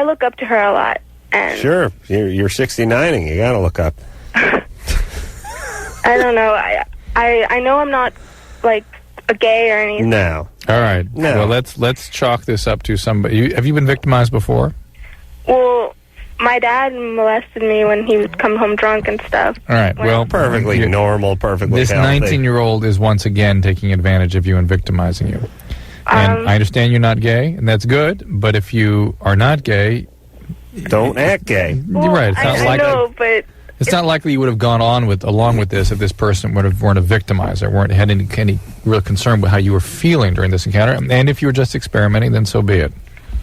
Speaker 8: look up to her a lot. And
Speaker 2: sure. You're 69ing. You got to look up.
Speaker 8: I don't know. I know I'm not, like, a gay or anything.
Speaker 2: No.
Speaker 3: All right.
Speaker 2: No.
Speaker 3: Well, let's chalk this up to somebody. Have you been victimized before?
Speaker 8: Well, my dad molested me when he would come home drunk and stuff.
Speaker 3: All right. Well,
Speaker 2: perfectly normal, perfectly
Speaker 3: this
Speaker 2: healthy.
Speaker 3: 19-year-old is once again taking advantage of you and victimizing you. And I understand you're not gay, and that's good. But if you are not gay,
Speaker 2: don't act gay.
Speaker 3: You're right. It's not
Speaker 8: I know, but
Speaker 3: it's not likely you would have gone on along with this if this person weren't a victimizer, had any real concern with how you were feeling during this encounter. And if you were just experimenting, then so be it.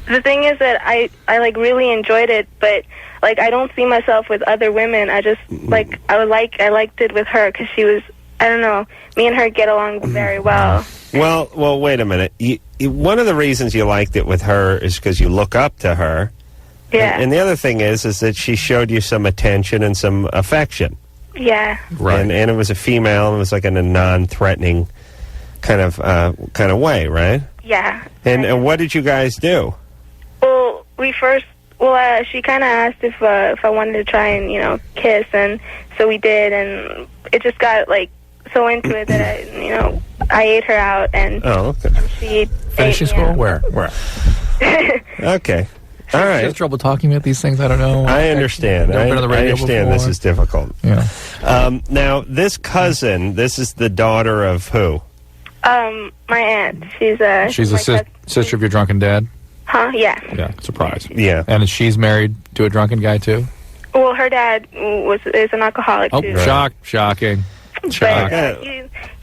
Speaker 8: The thing is that I like really enjoyed it, but like I don't see myself with other women. I just I liked it with her because she was, I don't know, me and her get along very well.
Speaker 2: Well, wait a minute. One of the reasons you liked it with her is because you look up to her.
Speaker 8: Yeah.
Speaker 2: And the other thing is that she showed you some attention and some affection.
Speaker 8: Yeah.
Speaker 3: Right.
Speaker 2: And it was a female, and it was like in a non-threatening kind of way, right?
Speaker 8: Yeah.
Speaker 2: And what did you guys do?
Speaker 8: Well, she kind of asked if I wanted to try and, kiss, and so we did, and it just got, like, so into it that I ate her out, and,
Speaker 2: okay.
Speaker 8: And she
Speaker 3: finishing school? Where?
Speaker 2: Okay. All right.
Speaker 3: She has trouble talking about these things. I don't know.
Speaker 2: I understand. I understand this is difficult.
Speaker 3: Yeah.
Speaker 2: Now, this cousin, this is the daughter of who?
Speaker 8: My aunt. She's
Speaker 3: a sister of your drunken dad?
Speaker 8: Huh? Yeah.
Speaker 3: Yeah. Surprise.
Speaker 2: Yeah.
Speaker 3: And she's married to a drunken guy too?
Speaker 8: Well, her dad is an alcoholic too.
Speaker 3: Oh, shocking.
Speaker 8: But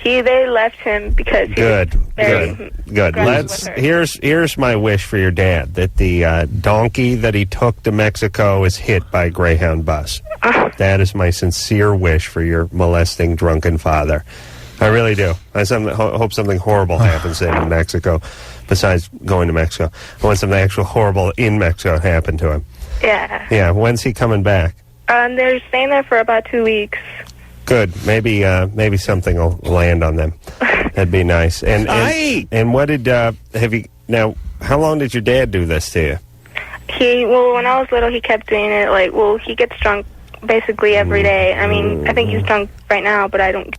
Speaker 8: they left him because he was very
Speaker 2: good. Here's my wish for your dad, that the donkey that he took to Mexico is hit by a Greyhound bus. That is my sincere wish for your molesting drunken father. I really do. I hope something horrible happens in Mexico. Besides going to Mexico, I want something actual horrible in Mexico happen to him.
Speaker 8: Yeah.
Speaker 2: Yeah. When's he coming back?
Speaker 8: They're staying there for about 2 weeks.
Speaker 2: Good. Maybe something will land on them. That'd be nice. And what did have you now? How long did your dad do this to you?
Speaker 8: When I was little, he kept doing it. He gets drunk basically every day. I mean, I think he's drunk right now, but I don't.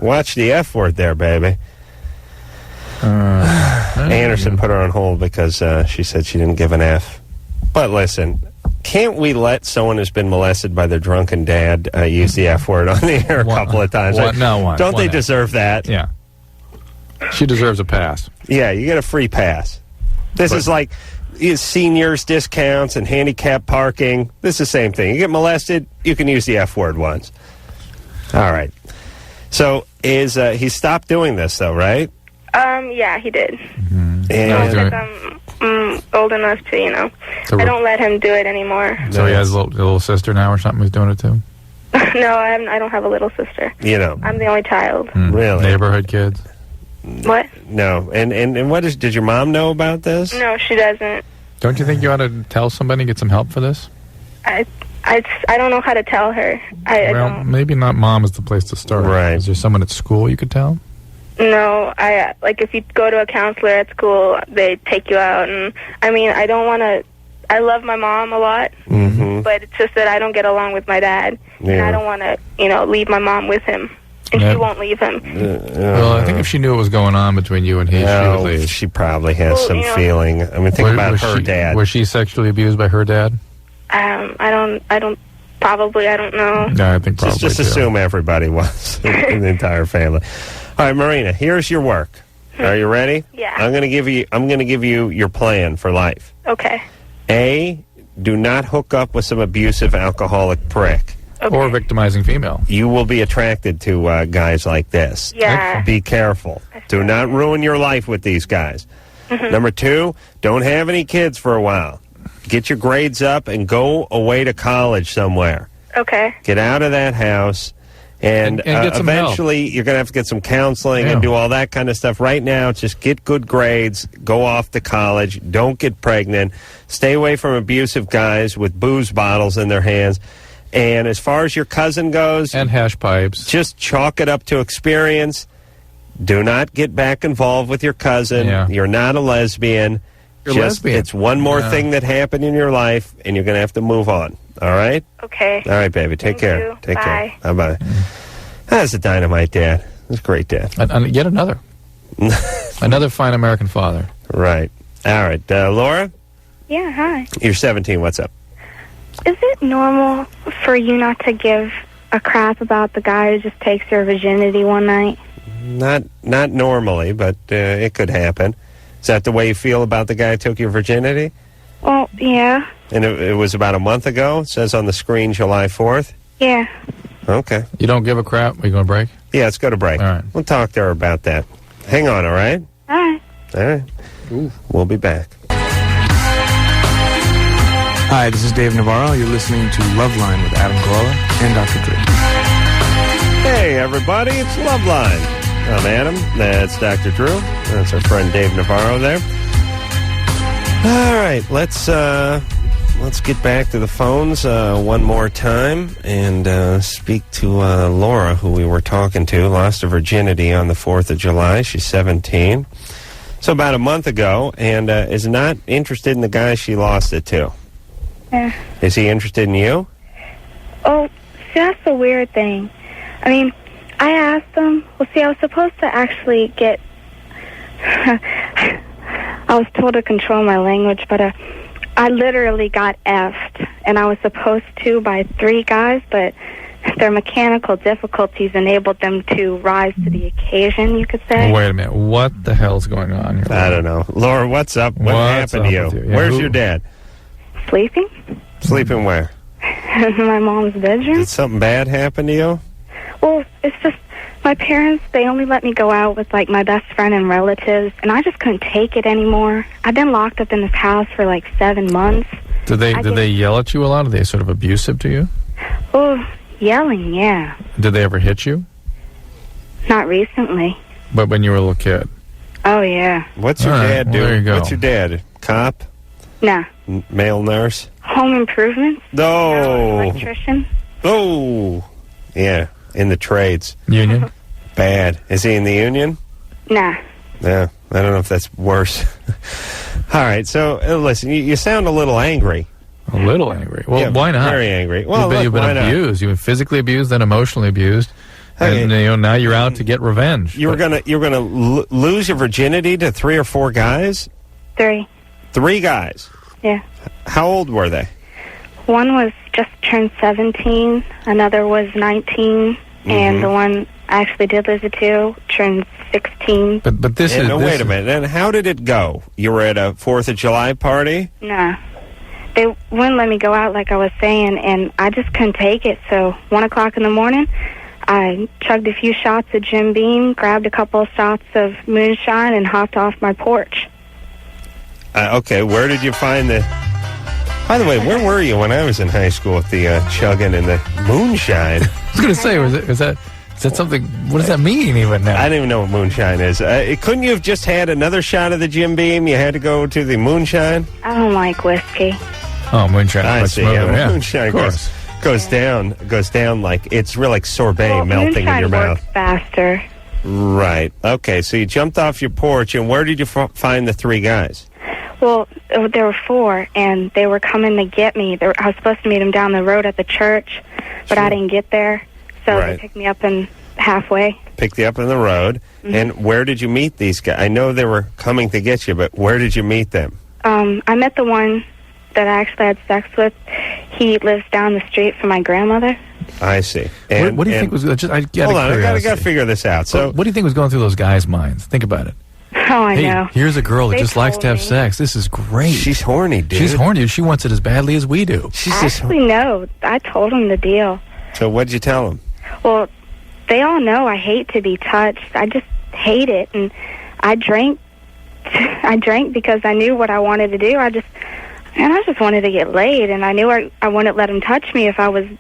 Speaker 2: Watch the F word there, baby. Anderson put her on hold because she said she didn't give an F. But listen, can't we let someone who's been molested by their drunken dad use the F word on the air a couple of times? Don't they deserve that?
Speaker 3: Yeah. She deserves a pass.
Speaker 2: Yeah, you get a free pass. This is like seniors discounts and handicap parking. This is the same thing. You get molested, you can use the F word once. All right. So he stopped doing this, though, right?
Speaker 8: Yeah, he did.
Speaker 3: Mm-hmm.
Speaker 8: And I'm old enough to, I don't let him do it anymore.
Speaker 3: So he has a little sister now or something who's doing it too?
Speaker 8: No, I don't have a little sister. I'm the only child.
Speaker 2: Really?
Speaker 3: Neighborhood kids?
Speaker 8: What?
Speaker 2: No. And what did your mom know about this?
Speaker 8: No, she doesn't.
Speaker 3: Don't you think you ought to tell somebody and get some help for this?
Speaker 8: I don't know how to tell her. I don't.
Speaker 3: Maybe not mom is the place to start.
Speaker 2: Right.
Speaker 3: Is there someone at school you could tell?
Speaker 8: No, if you go to a counselor at school, they take you out, and I don't want to. I love my mom a lot, but it's just that I don't get along with my dad, and I don't want to, leave my mom with him, and she won't leave him.
Speaker 3: Well, I think if she knew what was going on between you and he, she would leave.
Speaker 2: She probably has some feeling. Think about her dad.
Speaker 3: Was she sexually abused by her dad?
Speaker 8: I don't. Probably, I don't know.
Speaker 3: No, I think probably.
Speaker 2: Just assume everybody was in the entire family. All right, Marina, here's your work. Are you ready?
Speaker 8: Yeah.
Speaker 2: I'm going to give you your plan for life.
Speaker 8: Okay.
Speaker 2: A, do not hook up with some abusive alcoholic prick.
Speaker 8: Okay.
Speaker 3: Or a victimizing female.
Speaker 2: You will be attracted to guys like this.
Speaker 8: Yeah.
Speaker 2: Be careful. Do not ruin your life with these guys. Number 2, don't have any kids for a while. Get your grades up and go away to college somewhere.
Speaker 8: Okay.
Speaker 2: Get out of that house. And eventually you're going to have to get some counseling and do all that kind of stuff. Right now, just get good grades, go off to college, don't get pregnant, stay away from abusive guys with booze bottles in their hands, And as far as your cousin goes...
Speaker 3: And hash pipes.
Speaker 2: Just chalk it up to experience. Do not get back involved with your cousin. Yeah. You're not a lesbian.
Speaker 3: You're lesbian.
Speaker 2: It's one more thing that happened in your life, and you're going to have to move on. All right?
Speaker 8: Okay.
Speaker 2: All right, baby. Take care.
Speaker 8: You.
Speaker 2: Take
Speaker 8: Bye.
Speaker 2: care. Bye-bye. That's a dynamite dad. That's a great dad.
Speaker 3: Yet another. Another fine American father.
Speaker 2: Right. All right. Laura?
Speaker 8: Yeah, hi.
Speaker 2: You're 17. What's up?
Speaker 8: Is it normal for you not to give a crap about the guy who just takes your virginity one night?
Speaker 2: Not normally, but it could happen. Is that the way you feel about the guy who took your virginity?
Speaker 8: Well, yeah.
Speaker 2: And it was about a month ago? It says on the screen July 4th?
Speaker 8: Yeah.
Speaker 2: Okay.
Speaker 3: You don't give a crap? Are you going to break?
Speaker 2: Yeah, let's go to break.
Speaker 3: All right.
Speaker 2: We'll talk to her about that. Hang on, all right?
Speaker 8: All right.
Speaker 2: All right. Ooh. We'll be back.
Speaker 9: Hi, this is Dave Navarro. You're listening to Loveline with Adam Carolla and Dr. Drew.
Speaker 2: Hey, everybody. It's Loveline. I'm Adam. That's Dr. Drew. That's our friend Dave Navarro there. All right. Let's get back to the phones one more time and speak to Laura, who we were talking to. Lost her virginity on the 4th of July. She's 17. So about a month ago, and is not interested in the guy she lost it to.
Speaker 8: Yeah.
Speaker 2: Is he interested in you?
Speaker 8: Oh, see, that's the weird thing. I mean, I asked him. Well, see, I was supposed to actually get... I was told to control my language, but I literally got F'd, and I was supposed to by 3 guys, but their mechanical difficulties enabled them to rise to the occasion, you could say.
Speaker 3: Wait a minute. What the hell's going on here?
Speaker 2: I don't know. Laura, what's up? What happened to you?
Speaker 3: Yeah,
Speaker 2: where's your dad?
Speaker 8: Sleeping?
Speaker 2: Sleeping where?
Speaker 8: In my mom's bedroom.
Speaker 2: Did something bad happen to you?
Speaker 8: Well, it's just my parents, they only let me go out with, like, my best friend and relatives, and I just couldn't take it anymore. I've been locked up in this house for, like, 7 months.
Speaker 3: Did they yell at you a lot? Are they sort of abusive to you?
Speaker 8: Oh, yelling, yeah.
Speaker 3: Did they ever hit you?
Speaker 8: Not recently.
Speaker 3: But when you were a little kid?
Speaker 8: Oh, yeah.
Speaker 2: What's your dad do?
Speaker 3: Well, there you go.
Speaker 2: What's your dad? Cop?
Speaker 8: Nah.
Speaker 2: Male nurse?
Speaker 8: Home improvement?
Speaker 2: No.
Speaker 8: Electrician?
Speaker 2: Oh. Yeah, in the trades.
Speaker 3: Union?
Speaker 2: Bad. Is he in the union?
Speaker 8: Nah.
Speaker 2: Yeah, I don't know if that's worse. All right, so listen, you sound a little angry.
Speaker 3: A little angry? Well,
Speaker 2: yeah,
Speaker 3: why not?
Speaker 2: Very angry. Well,
Speaker 3: you've been abused. You've been physically abused, then emotionally abused. And now you're out to get revenge.
Speaker 2: You're gonna lose your virginity to 3 or 4 guys?
Speaker 8: 3.
Speaker 2: 3 guys?
Speaker 8: Yeah.
Speaker 2: How old were they?
Speaker 8: One was just turned 17, another was 19, and the one I actually did lose it to turned 16.
Speaker 3: But this is...
Speaker 2: wait a minute. And how did it go? You were at a 4th of July party?
Speaker 8: Nah. They wouldn't let me go out like I was saying, and I just couldn't take it. So 1 o'clock in the morning, I chugged a few shots of Jim Beam, grabbed a couple of shots of moonshine, and hopped off my porch.
Speaker 2: Okay, where did you find the... By the way, where were you when I was in high school with the chugging and the moonshine?
Speaker 3: I was going to say, is that something... What does that mean even now?
Speaker 2: I don't even know what moonshine is. Couldn't you have just had another shot of the Jim Beam? You had to go to the moonshine?
Speaker 8: I don't like whiskey.
Speaker 3: Oh, moonshine.
Speaker 2: I see. Yeah, moonshine
Speaker 3: of course.
Speaker 2: goes down like... It's really like sorbet melting in your mouth.
Speaker 8: Works faster.
Speaker 2: Right. Okay, so you jumped off your porch, and where did you find the 3 guys?
Speaker 8: Well, there were 4, and they were coming to get me. I was supposed to meet them down the road at the church, but I didn't get there, so they picked me up halfway.
Speaker 2: Picked you up on the road, and where did you meet these guys? I know they were coming to get you, but where did you meet them?
Speaker 8: I met the one that I actually had sex with. He lives down the street from my grandmother.
Speaker 2: I see. And,
Speaker 3: what do you think was... Hold on,
Speaker 2: I got to figure this out. So,
Speaker 3: what do you think was going through those guys' minds? Think about it.
Speaker 8: Oh, I know.
Speaker 3: Here's a girl that just likes to have sex. This is great.
Speaker 2: She's horny, dude.
Speaker 3: She's horny. She wants it as badly as we do.
Speaker 8: No. I told him the deal.
Speaker 2: So what'd you tell him?
Speaker 8: Well, they all know I hate to be touched. I just hate it. And I drank because I knew what I wanted to do. I just wanted to get laid, and I knew I wouldn't let him touch me if I wasn't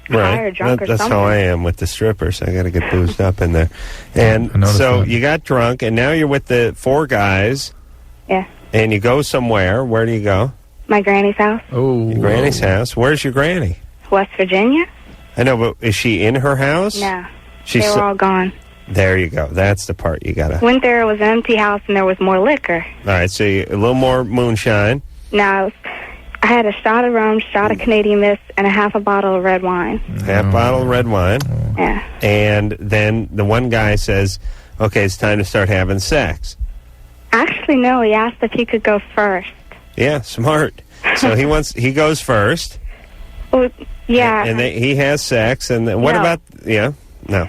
Speaker 8: high or drunk or something.
Speaker 2: That's how I am with the strippers. I got to get boozed up in there. And so you got drunk, and now you're with the 4 guys.
Speaker 8: Yeah.
Speaker 2: And you go somewhere. Where do you go?
Speaker 8: My granny's house.
Speaker 2: Oh, your granny's house. Where's your granny?
Speaker 10: West Virginia.
Speaker 2: I know, but is she in her house?
Speaker 10: No. They were all gone.
Speaker 2: There you go. That's the part you gotta...
Speaker 10: Went there, it was an empty house, and there was more liquor.
Speaker 2: All right, so a little more moonshine.
Speaker 10: No, I had a shot of rum, shot of Canadian Mist, and a half a bottle of red wine.
Speaker 2: Half bottle of red wine.
Speaker 10: Yeah.
Speaker 2: And then the one guy says, okay, it's time to start having sex.
Speaker 10: Actually, no, he asked if he could go first.
Speaker 2: Yeah, smart. So he goes first.
Speaker 10: Well, yeah.
Speaker 2: And he has sex, and then what about... Yeah, no.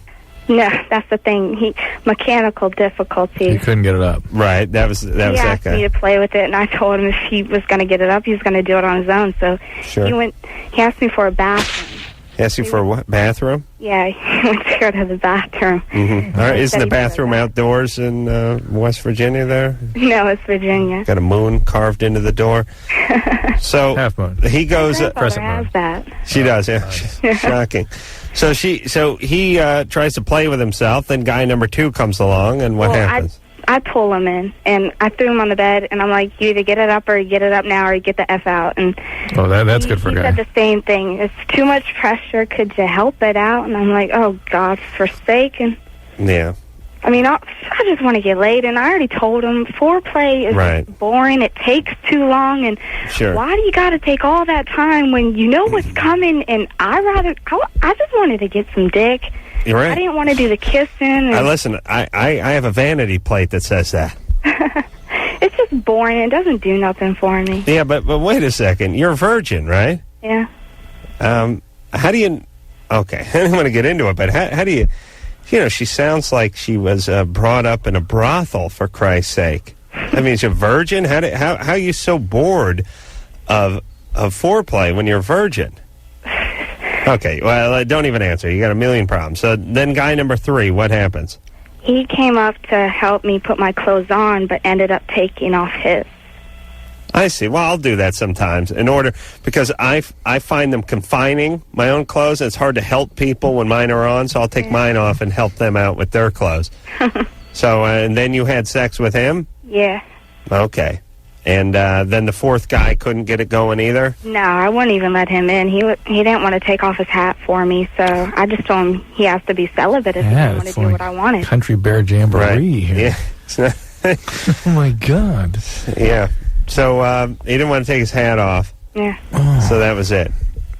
Speaker 10: No, that's the thing. Mechanical difficulties.
Speaker 3: He couldn't get it up.
Speaker 2: Right, that was that guy.
Speaker 10: He asked me to play with it, and I told him if he was going to get it up, he was going to do it on his own. So he asked me for a bathroom.
Speaker 2: He asked you for what? Bathroom?
Speaker 10: Yeah, he went to go to the bathroom.
Speaker 2: Mm-hmm. All right, isn't the bathroom outdoors in West Virginia there?
Speaker 10: No, it's Virginia.
Speaker 2: Got a moon carved into the door. So
Speaker 3: half moon.
Speaker 2: He goes.
Speaker 10: Crescent moon. That.
Speaker 2: She does, yeah. Shocking. So he tries to play with himself. Then guy number 2 comes along, and what happens?
Speaker 10: I pull him in, and I threw him on the bed, and I'm like, you either get it up, or you get it up now, or you get the F out. And
Speaker 3: that's good for a guy.
Speaker 10: He said the same thing. It's too much pressure. Could you help it out? And I'm like, oh, God, forsaken.
Speaker 2: Yeah.
Speaker 10: I mean, I just want to get laid, and I already told him foreplay is boring. It takes too long, and why do you got to take all that time when you know what's coming? And I just wanted to get some dick.
Speaker 2: You're right.
Speaker 10: I didn't want to do the kissing.
Speaker 2: Listen, I have a vanity plate that says that.
Speaker 10: It's just boring. It doesn't do nothing for me.
Speaker 2: Yeah, but wait a second. You're a virgin, right?
Speaker 10: Yeah.
Speaker 2: How do you... Okay, I don't want to get into it, but how do you... You know, she sounds like she was brought up in a brothel, for Christ's sake. I mean, she's a virgin? How are you so bored of foreplay when you're a virgin? Okay, well, don't even answer. You got a million problems. So then guy number 3, what happens?
Speaker 10: He came up to help me put my clothes on, but ended up taking off his.
Speaker 2: I see. Well, I'll do that sometimes because I find them confining, my own clothes, and it's hard to help people when mine are on, so I'll take mine off and help them out with their clothes. So, and then you had sex with him?
Speaker 10: Yeah.
Speaker 2: Okay. And then the 4th guy couldn't get it going either?
Speaker 10: No, I wouldn't even let him in. He didn't want to take off his hat for me, so I just told him he has to be celibate if he didn't want to do what I wanted.
Speaker 3: Country Bear Jamboree here.
Speaker 2: Yeah.
Speaker 3: Oh, my God.
Speaker 2: Yeah. So he didn't want to take his hat off.
Speaker 10: Yeah.
Speaker 2: So that was it.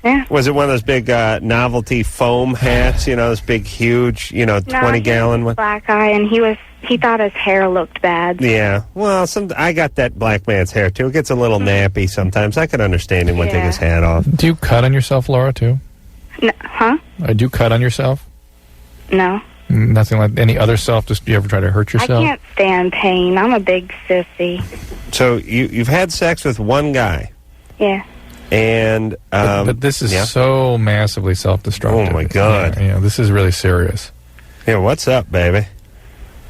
Speaker 10: Yeah.
Speaker 2: Was it one of those big novelty foam hats, those big, huge, 20-gallon one?
Speaker 10: Black guy, and he thought his hair looked bad.
Speaker 2: Yeah. Well, I got that black man's hair, too. It gets a little nappy sometimes. I could understand him when take his hat off.
Speaker 3: Do you cut on yourself, Laura, too?
Speaker 10: No, huh?
Speaker 3: Do you cut on yourself?
Speaker 10: No.
Speaker 3: Nothing like any other self? Just do you ever try to hurt yourself?
Speaker 10: I can't stand pain. I'm a big sissy.
Speaker 2: So you've had sex with one guy.
Speaker 10: Yeah.
Speaker 2: And
Speaker 3: but this is so massively self-destructive.
Speaker 2: Oh my God!
Speaker 3: Yeah, this is really serious.
Speaker 2: Yeah, what's up, baby?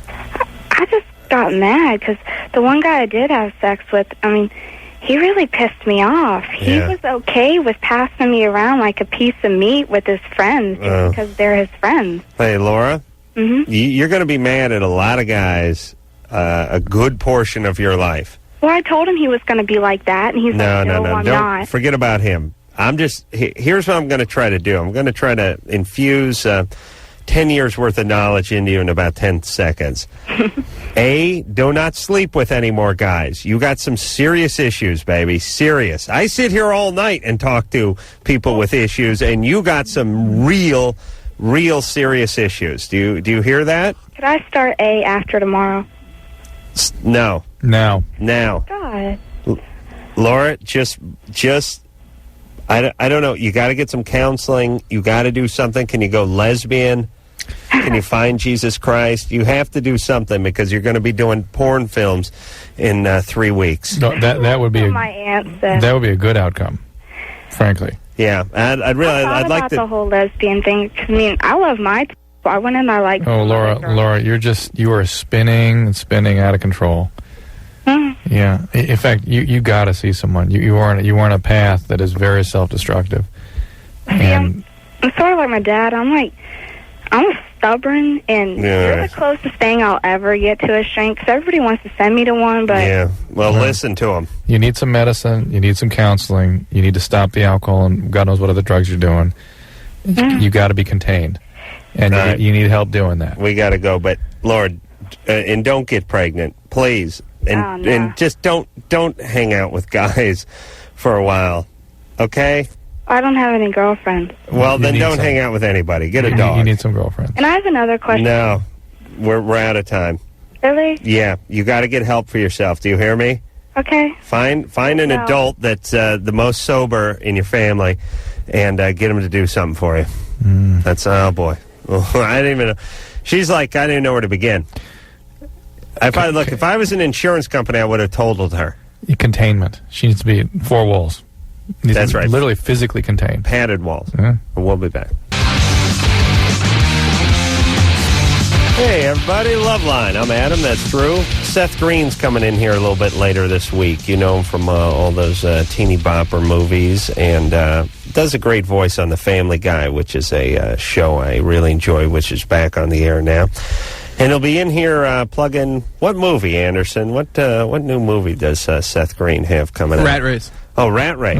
Speaker 10: I just got mad because the one guy I did have sex with, I mean, he really pissed me off. He was okay with passing me around like a piece of meat with his friends just because they're his friends.
Speaker 2: Hey, Laura.
Speaker 10: Mm-hmm.
Speaker 2: You're going to be mad at a lot of guys a good portion of your life.
Speaker 10: Well, I told him he was going to be like that, and he's like, no, I'm not.
Speaker 2: Forget about him. Here's what I'm going to try to do. I'm going to try to infuse 10 years worth of knowledge into you in about 10 seconds. A, do not sleep with any more guys. You got some serious issues, baby. Serious. I sit here all night and talk to people with issues, and you got some real serious issues. Do you hear that?
Speaker 10: Could I start A after tomorrow?
Speaker 2: No.
Speaker 3: Now.
Speaker 10: God.
Speaker 2: Laura, just I don't know. You got to get some counseling. You got to do something. Can you go lesbian? Can you find Jesus Christ? You have to do something because you're going to be doing porn films in 3 weeks.
Speaker 3: No, that would be
Speaker 10: my aunt said.
Speaker 3: That would be a good outcome, frankly.
Speaker 2: Yeah, I'd like to.
Speaker 10: The whole lesbian thing. I mean, I love my. I went in. I like.
Speaker 3: Oh, Laura, you are spinning out of control.
Speaker 10: Mm-hmm.
Speaker 3: Yeah. In fact, you got to see someone. You are on a path that is very self-destructive.
Speaker 10: And I'm sort of like my dad. I'm stubborn, and you're the closest thing I'll ever get to a shrink, because everybody wants to send me to one, but...
Speaker 2: Yeah, well, listen to him.
Speaker 3: You need some medicine, you need some counseling, you need to stop the alcohol, and God knows what other drugs you're doing. You got to be contained, and you need help doing that.
Speaker 2: We got to go, but, Lord, and don't get pregnant, please. And just don't hang out with guys for a while, okay?
Speaker 10: I don't have any girlfriends.
Speaker 2: Well, then don't hang out with anybody. Get a dog.
Speaker 3: You need some girlfriends.
Speaker 10: And I have another question.
Speaker 2: No, we're out of time.
Speaker 10: Really?
Speaker 2: Yeah, you got to get help for yourself. Do you hear me?
Speaker 10: Okay.
Speaker 2: Find an adult that's the most sober in your family, and get him to do something for you. That's oh boy. I didn't even know. She's like, I didn't even know where to begin. If I was an insurance company, I would have told her.
Speaker 3: Containment. She needs to be 4 walls.
Speaker 2: That's right.
Speaker 3: Literally physically contained.
Speaker 2: Padded walls. We'll be back. Hey, everybody. Loveline. I'm Adam. That's Drew. Seth Green's coming in here a little bit later this week. You know him from all those teeny bopper movies, and does a great voice on The Family Guy, which is a show I really enjoy, which is back on the air now. And he'll be in here plugging what movie, Anderson? What new movie does Seth Green have coming out?
Speaker 11: Rat Race.
Speaker 2: Oh, Rat Race.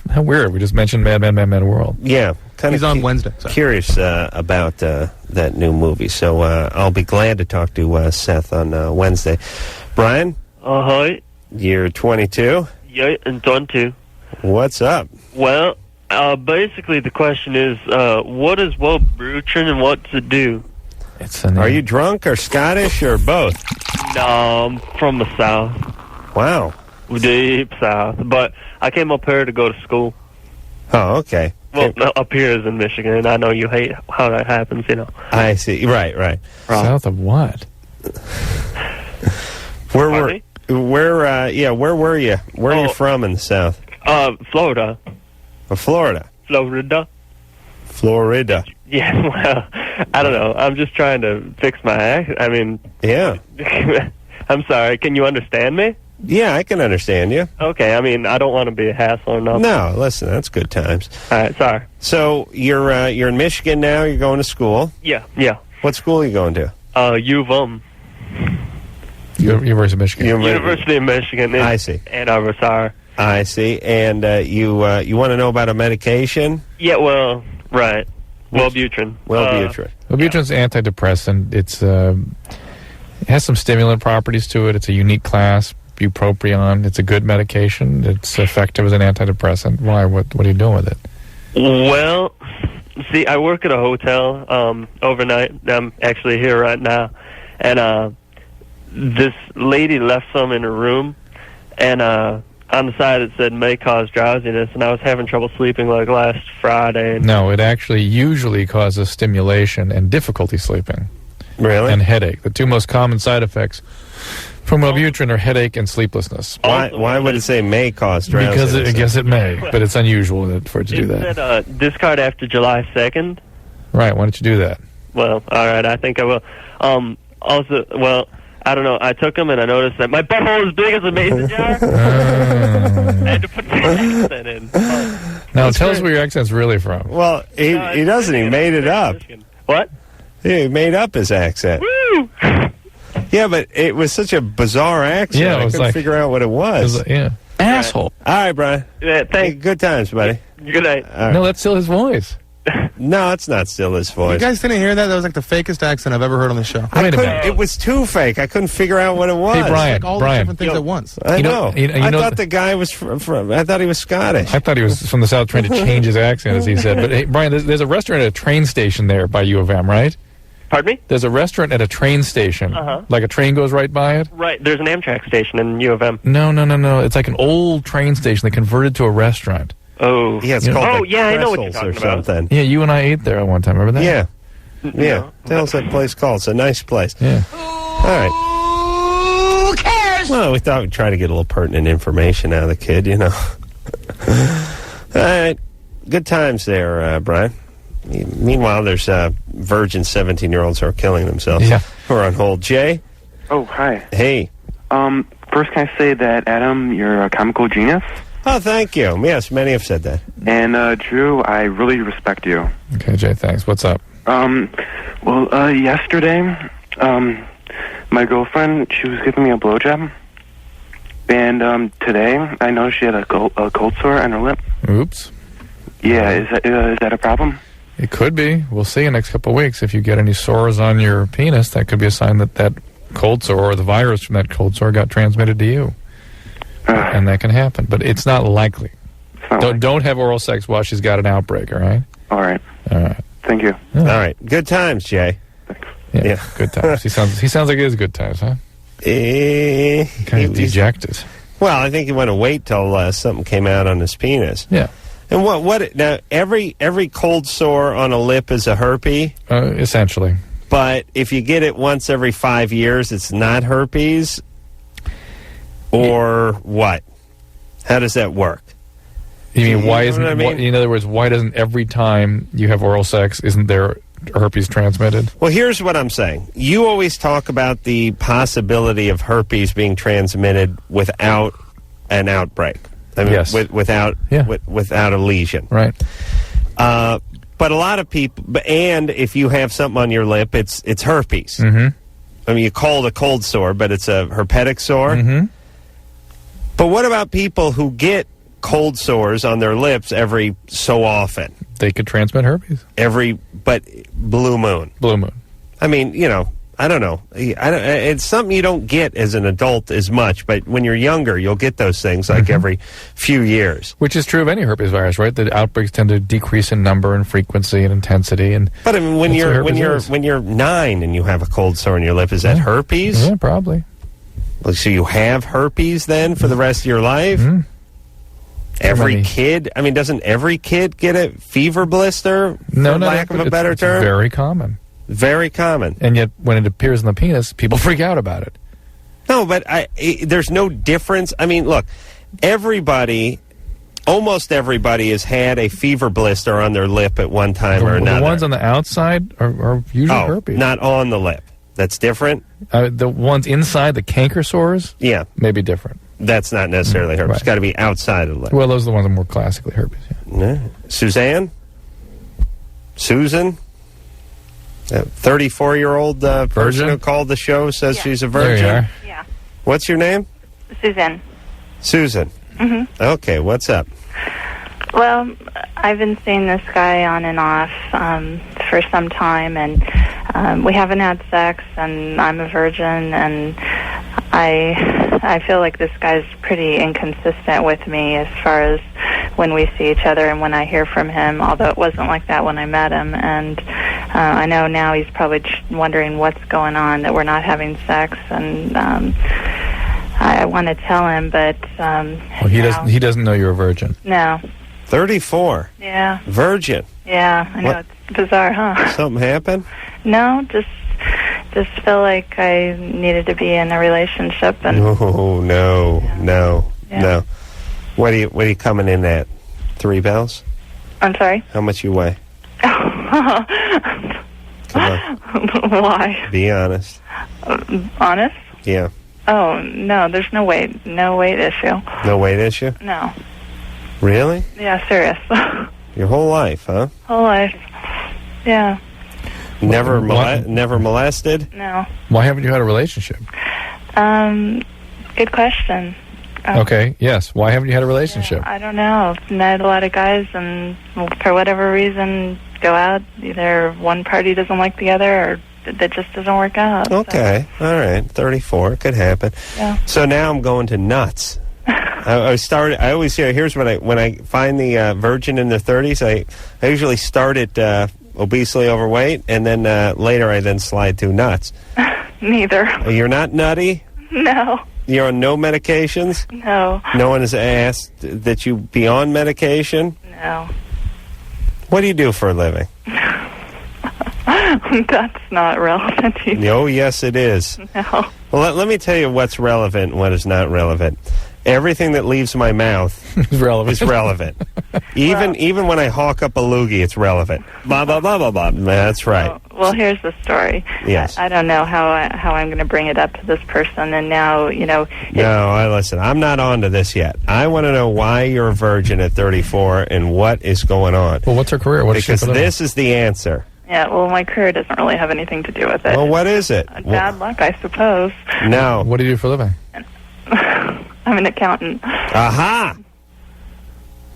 Speaker 3: How weird. We just mentioned Mad World.
Speaker 2: Yeah.
Speaker 11: He's on Wednesday.
Speaker 2: Curious about that new movie. So I'll be glad to talk to Seth on Wednesday. Brian?
Speaker 12: Hi.
Speaker 2: You're 22?
Speaker 12: Yeah, and 22.
Speaker 2: What's up?
Speaker 12: Well, basically the question is, what is Wellbutrin and what's it do?
Speaker 2: Are you drunk or Scottish or both?
Speaker 12: No, I'm from the South.
Speaker 2: Wow.
Speaker 12: Deep South. But I came up here to go to school.
Speaker 2: Oh, okay.
Speaker 12: Well, up here is in Michigan, and I know you hate how that happens, you know.
Speaker 2: I see. Right.
Speaker 3: South of what?
Speaker 2: Where were you? Where are you from in the South?
Speaker 12: Florida.
Speaker 2: Florida.
Speaker 12: Yeah, well, I don't know. I'm just trying to fix my accent. I mean...
Speaker 2: Yeah.
Speaker 12: I'm sorry. Can you understand me?
Speaker 2: Yeah, I can understand you.
Speaker 12: Okay, I mean, I don't want to be a hassle or nothing.
Speaker 2: No, listen, that's good times.
Speaker 12: All right, sorry.
Speaker 2: So, you're in Michigan now, you're going to school?
Speaker 12: Yeah.
Speaker 2: What school are you going to?
Speaker 12: U of M.
Speaker 3: University of Michigan.
Speaker 12: University of Michigan.
Speaker 2: I see.
Speaker 12: Ann Arbor, sorry.
Speaker 2: I see. And you want to know about a medication?
Speaker 12: Yeah, well, right. Wellbutrin.
Speaker 3: Wellbutrin's antidepressant. It has some stimulant properties to it. It's a unique class, bupropion. It's a good medication. It's effective as an antidepressant. Why? What are you doing with it?
Speaker 12: Well, see, I work at a hotel overnight. I'm actually here right now. And this lady left some in her room, and on the side it said may cause drowsiness, and I was having trouble sleeping like last Friday.
Speaker 3: No, it actually usually causes stimulation and difficulty sleeping.
Speaker 2: Really?
Speaker 3: And headache. The 2 most common side effects from Wellbutrin are headache and sleeplessness.
Speaker 2: Why would it say may cause drowsiness?
Speaker 3: Because I guess it may, but it's unusual for it to do that.
Speaker 12: It said discard after July 2nd.
Speaker 3: Right, why don't you do that?
Speaker 12: Well, all right, I think I will. Also, well, I don't know. I took them and I noticed that my butthole is as big as a mason jar. I had to put my accent in.
Speaker 3: Now, tell us where your accent's really from.
Speaker 2: Well, he doesn't. He made it up.
Speaker 12: What?
Speaker 2: He made up his accent.
Speaker 12: Woo!
Speaker 2: Yeah, but it was such a bizarre accent.
Speaker 3: Yeah,
Speaker 2: I couldn't figure out what it was.
Speaker 3: Asshole.
Speaker 2: All right, Brian.
Speaker 12: Yeah, thanks.
Speaker 2: Hey, good times, buddy.
Speaker 12: Good night.
Speaker 2: Right.
Speaker 3: No, that's still his voice.
Speaker 2: No, it's not still his voice.
Speaker 11: You guys didn't hear that? That was like the fakest accent I've ever heard on the show.
Speaker 2: It was too fake. I couldn't figure out what it was.
Speaker 3: Hey, Brian.
Speaker 11: Like all the different things at once.
Speaker 2: I know. I thought the guy was from. I thought he was Scottish.
Speaker 3: I thought he was from the South trying to change his accent, as he said. But hey, Brian, there's a restaurant at a train station there by U of M, right?
Speaker 12: Pardon me?
Speaker 3: There's a restaurant at a train station. Like a train goes right by it?
Speaker 12: Right. There's an Amtrak station in U of M.
Speaker 3: No. It's like an old train station they converted to a restaurant.
Speaker 12: Oh.
Speaker 2: Yeah, it's called
Speaker 12: I know what you're talking about.
Speaker 2: Something.
Speaker 3: Yeah, you and I ate there at one time. Remember that?
Speaker 2: Yeah. Yeah. Tell us that place called. It's a nice place.
Speaker 3: Yeah.
Speaker 2: All right. Who cares? Well, we thought we'd try to get a little pertinent information out of the kid, you know. All right. Good times there, Brian. Meanwhile, there's virgin 17-year-olds who are killing themselves.
Speaker 3: Yeah.
Speaker 2: Who are on hold. Jay?
Speaker 13: Oh, hi.
Speaker 2: Hey.
Speaker 13: First, can I say that, Adam, you're a comical genius?
Speaker 2: Oh, thank you. Yes, many have said that.
Speaker 13: And, Drew, I really respect you.
Speaker 3: Okay, Jay, thanks. What's up?
Speaker 13: Yesterday, my girlfriend, she was giving me a blowjob. And today, I noticed she had a cold sore on her lip.
Speaker 3: Oops.
Speaker 13: Yeah, is that a problem?
Speaker 3: It could be. We'll see in the next couple of weeks. If you get any sores on your penis, that could be a sign that cold sore or the virus from that cold sore got transmitted to you. And that can happen. But it's not likely. Don't have oral sex while she's got an outbreak, all right?
Speaker 13: All right. Thank you.
Speaker 2: All right. Good times, Jay.
Speaker 13: Thanks.
Speaker 3: Yeah. Good times. He sounds like it is good times, huh? Kind of dejected.
Speaker 2: Well, I think he want to wait till something came out on his penis.
Speaker 3: Yeah.
Speaker 2: And what now? Every cold sore on a lip is a herpes.
Speaker 3: Essentially.
Speaker 2: But if you get it once every 5 years, it's not herpes. Or what? How does that work?
Speaker 3: You mean in other words, why doesn't every time you have oral sex, isn't there herpes transmitted?
Speaker 2: Well, here's what I'm saying. You always talk about the possibility of herpes being transmitted without an outbreak. I mean,
Speaker 3: yes.
Speaker 2: Without a lesion.
Speaker 3: Right.
Speaker 2: But a lot of people, and if you have something on your lip, it's herpes.
Speaker 3: Mm-hmm.
Speaker 2: I mean, you call it a cold sore, but it's a herpetic sore.
Speaker 3: Mm-hmm.
Speaker 2: But what about people who get cold sores on their lips every so often?
Speaker 3: They could transmit herpes.
Speaker 2: But blue moon.
Speaker 3: Blue moon.
Speaker 2: I mean, I don't know. It's something you don't get as an adult as much, but when you're younger, you'll get those things like every few years.
Speaker 3: Which is true of any herpes virus, right? The outbreaks tend to decrease in number and frequency and intensity. But
Speaker 2: I mean, when you're 9 and you have a cold sore on your lip, is that herpes?
Speaker 3: Yeah, probably.
Speaker 2: Well, so you have herpes then for the rest of your life?
Speaker 3: Mm-hmm.
Speaker 2: Every kid? I mean, doesn't every kid get a fever blister, for lack of a better term?
Speaker 3: It's very common.
Speaker 2: Very common.
Speaker 3: And yet, when it appears in the penis, people freak out about it.
Speaker 2: No, but there's no difference. I mean, look, almost everybody has had a fever blister on their lip at one time or another.
Speaker 3: The ones on the outside are usually herpes.
Speaker 2: Not on the lip. That's different?
Speaker 3: The ones inside, the canker sores?
Speaker 2: Yeah.
Speaker 3: May be different.
Speaker 2: That's not necessarily herpes.
Speaker 3: Right.
Speaker 2: It's got to be outside of the lip.
Speaker 3: Well, those are the ones that are more classically herpes,
Speaker 2: yeah. Suzanne? Susan? A 34-year-old person who called the show says she's a virgin?
Speaker 3: There you are.
Speaker 14: Yeah.
Speaker 2: What's your name?
Speaker 14: Susan.
Speaker 2: Susan.
Speaker 14: Mm-hmm.
Speaker 2: Okay, what's up?
Speaker 14: Well, I've been seeing this guy on and off for some time, and we haven't had sex, and I'm a virgin, and I feel like this guy's pretty inconsistent with me as far as when we see each other and when I hear from him, although it wasn't like that when I met him. And I know now he's probably wondering what's going on, that we're not having sex, and I want to tell him, but
Speaker 3: he doesn't know you're a virgin.
Speaker 14: No.
Speaker 2: 34.
Speaker 14: Yeah.
Speaker 2: Virgin.
Speaker 14: Yeah, I know. It's bizarre, huh?
Speaker 2: Something happened?
Speaker 14: No, just feel like I needed to be in a relationship. And
Speaker 2: No. What are you coming in at? 3 bells?
Speaker 14: I'm sorry?
Speaker 2: How much you weigh?
Speaker 14: Come
Speaker 2: on.
Speaker 14: Why?
Speaker 2: Be honest.
Speaker 14: Honest?
Speaker 2: Yeah.
Speaker 14: Oh, no, there's no weight issue.
Speaker 2: No weight issue?
Speaker 14: No.
Speaker 2: Really?
Speaker 14: Yeah, serious.
Speaker 2: Your whole life, huh?
Speaker 14: Whole life. Yeah.
Speaker 2: Never molested?
Speaker 14: No.
Speaker 3: Why haven't you had a relationship?
Speaker 14: Good question.
Speaker 3: Okay, yes. Why haven't you had a relationship?
Speaker 14: Yeah, I don't know. I've met a lot of guys, and for whatever reason, go out. Either one party doesn't like the other, or that just doesn't work out.
Speaker 2: Okay, all right. 34, could happen.
Speaker 14: Yeah.
Speaker 2: So now I'm going to nuts. I always hear. Here's when I find the virgin in their 30s. I usually start at obesely overweight, and then later I then slide to nuts.
Speaker 14: Neither.
Speaker 2: You're not nutty?
Speaker 14: No.
Speaker 2: You're on no medications?
Speaker 14: No.
Speaker 2: No one has asked that you be on medication?
Speaker 14: No.
Speaker 2: What do you do for a living?
Speaker 14: That's not relevant either.
Speaker 2: Oh, yes, it is.
Speaker 14: No.
Speaker 2: Well, let me tell you what's relevant and what is not relevant. Everything that leaves my mouth
Speaker 3: is relevant.
Speaker 2: Even when I hawk up a loogie, it's relevant. Blah, blah, blah, blah, blah. That's right.
Speaker 14: Well, here's the story.
Speaker 2: Yes.
Speaker 14: I don't know how I'm going to bring it up to this person, and now,
Speaker 2: No, listen, I'm not on to this yet. I want to know why you're a virgin at 34 and what is going on.
Speaker 3: Well, what's her career?
Speaker 2: Because this is the answer.
Speaker 14: Yeah, well, my career doesn't really have anything to do with it.
Speaker 2: Well, what is it?
Speaker 14: Bad luck, I suppose.
Speaker 2: No.
Speaker 3: What do you do for a living?
Speaker 14: I'm an accountant.
Speaker 2: Aha!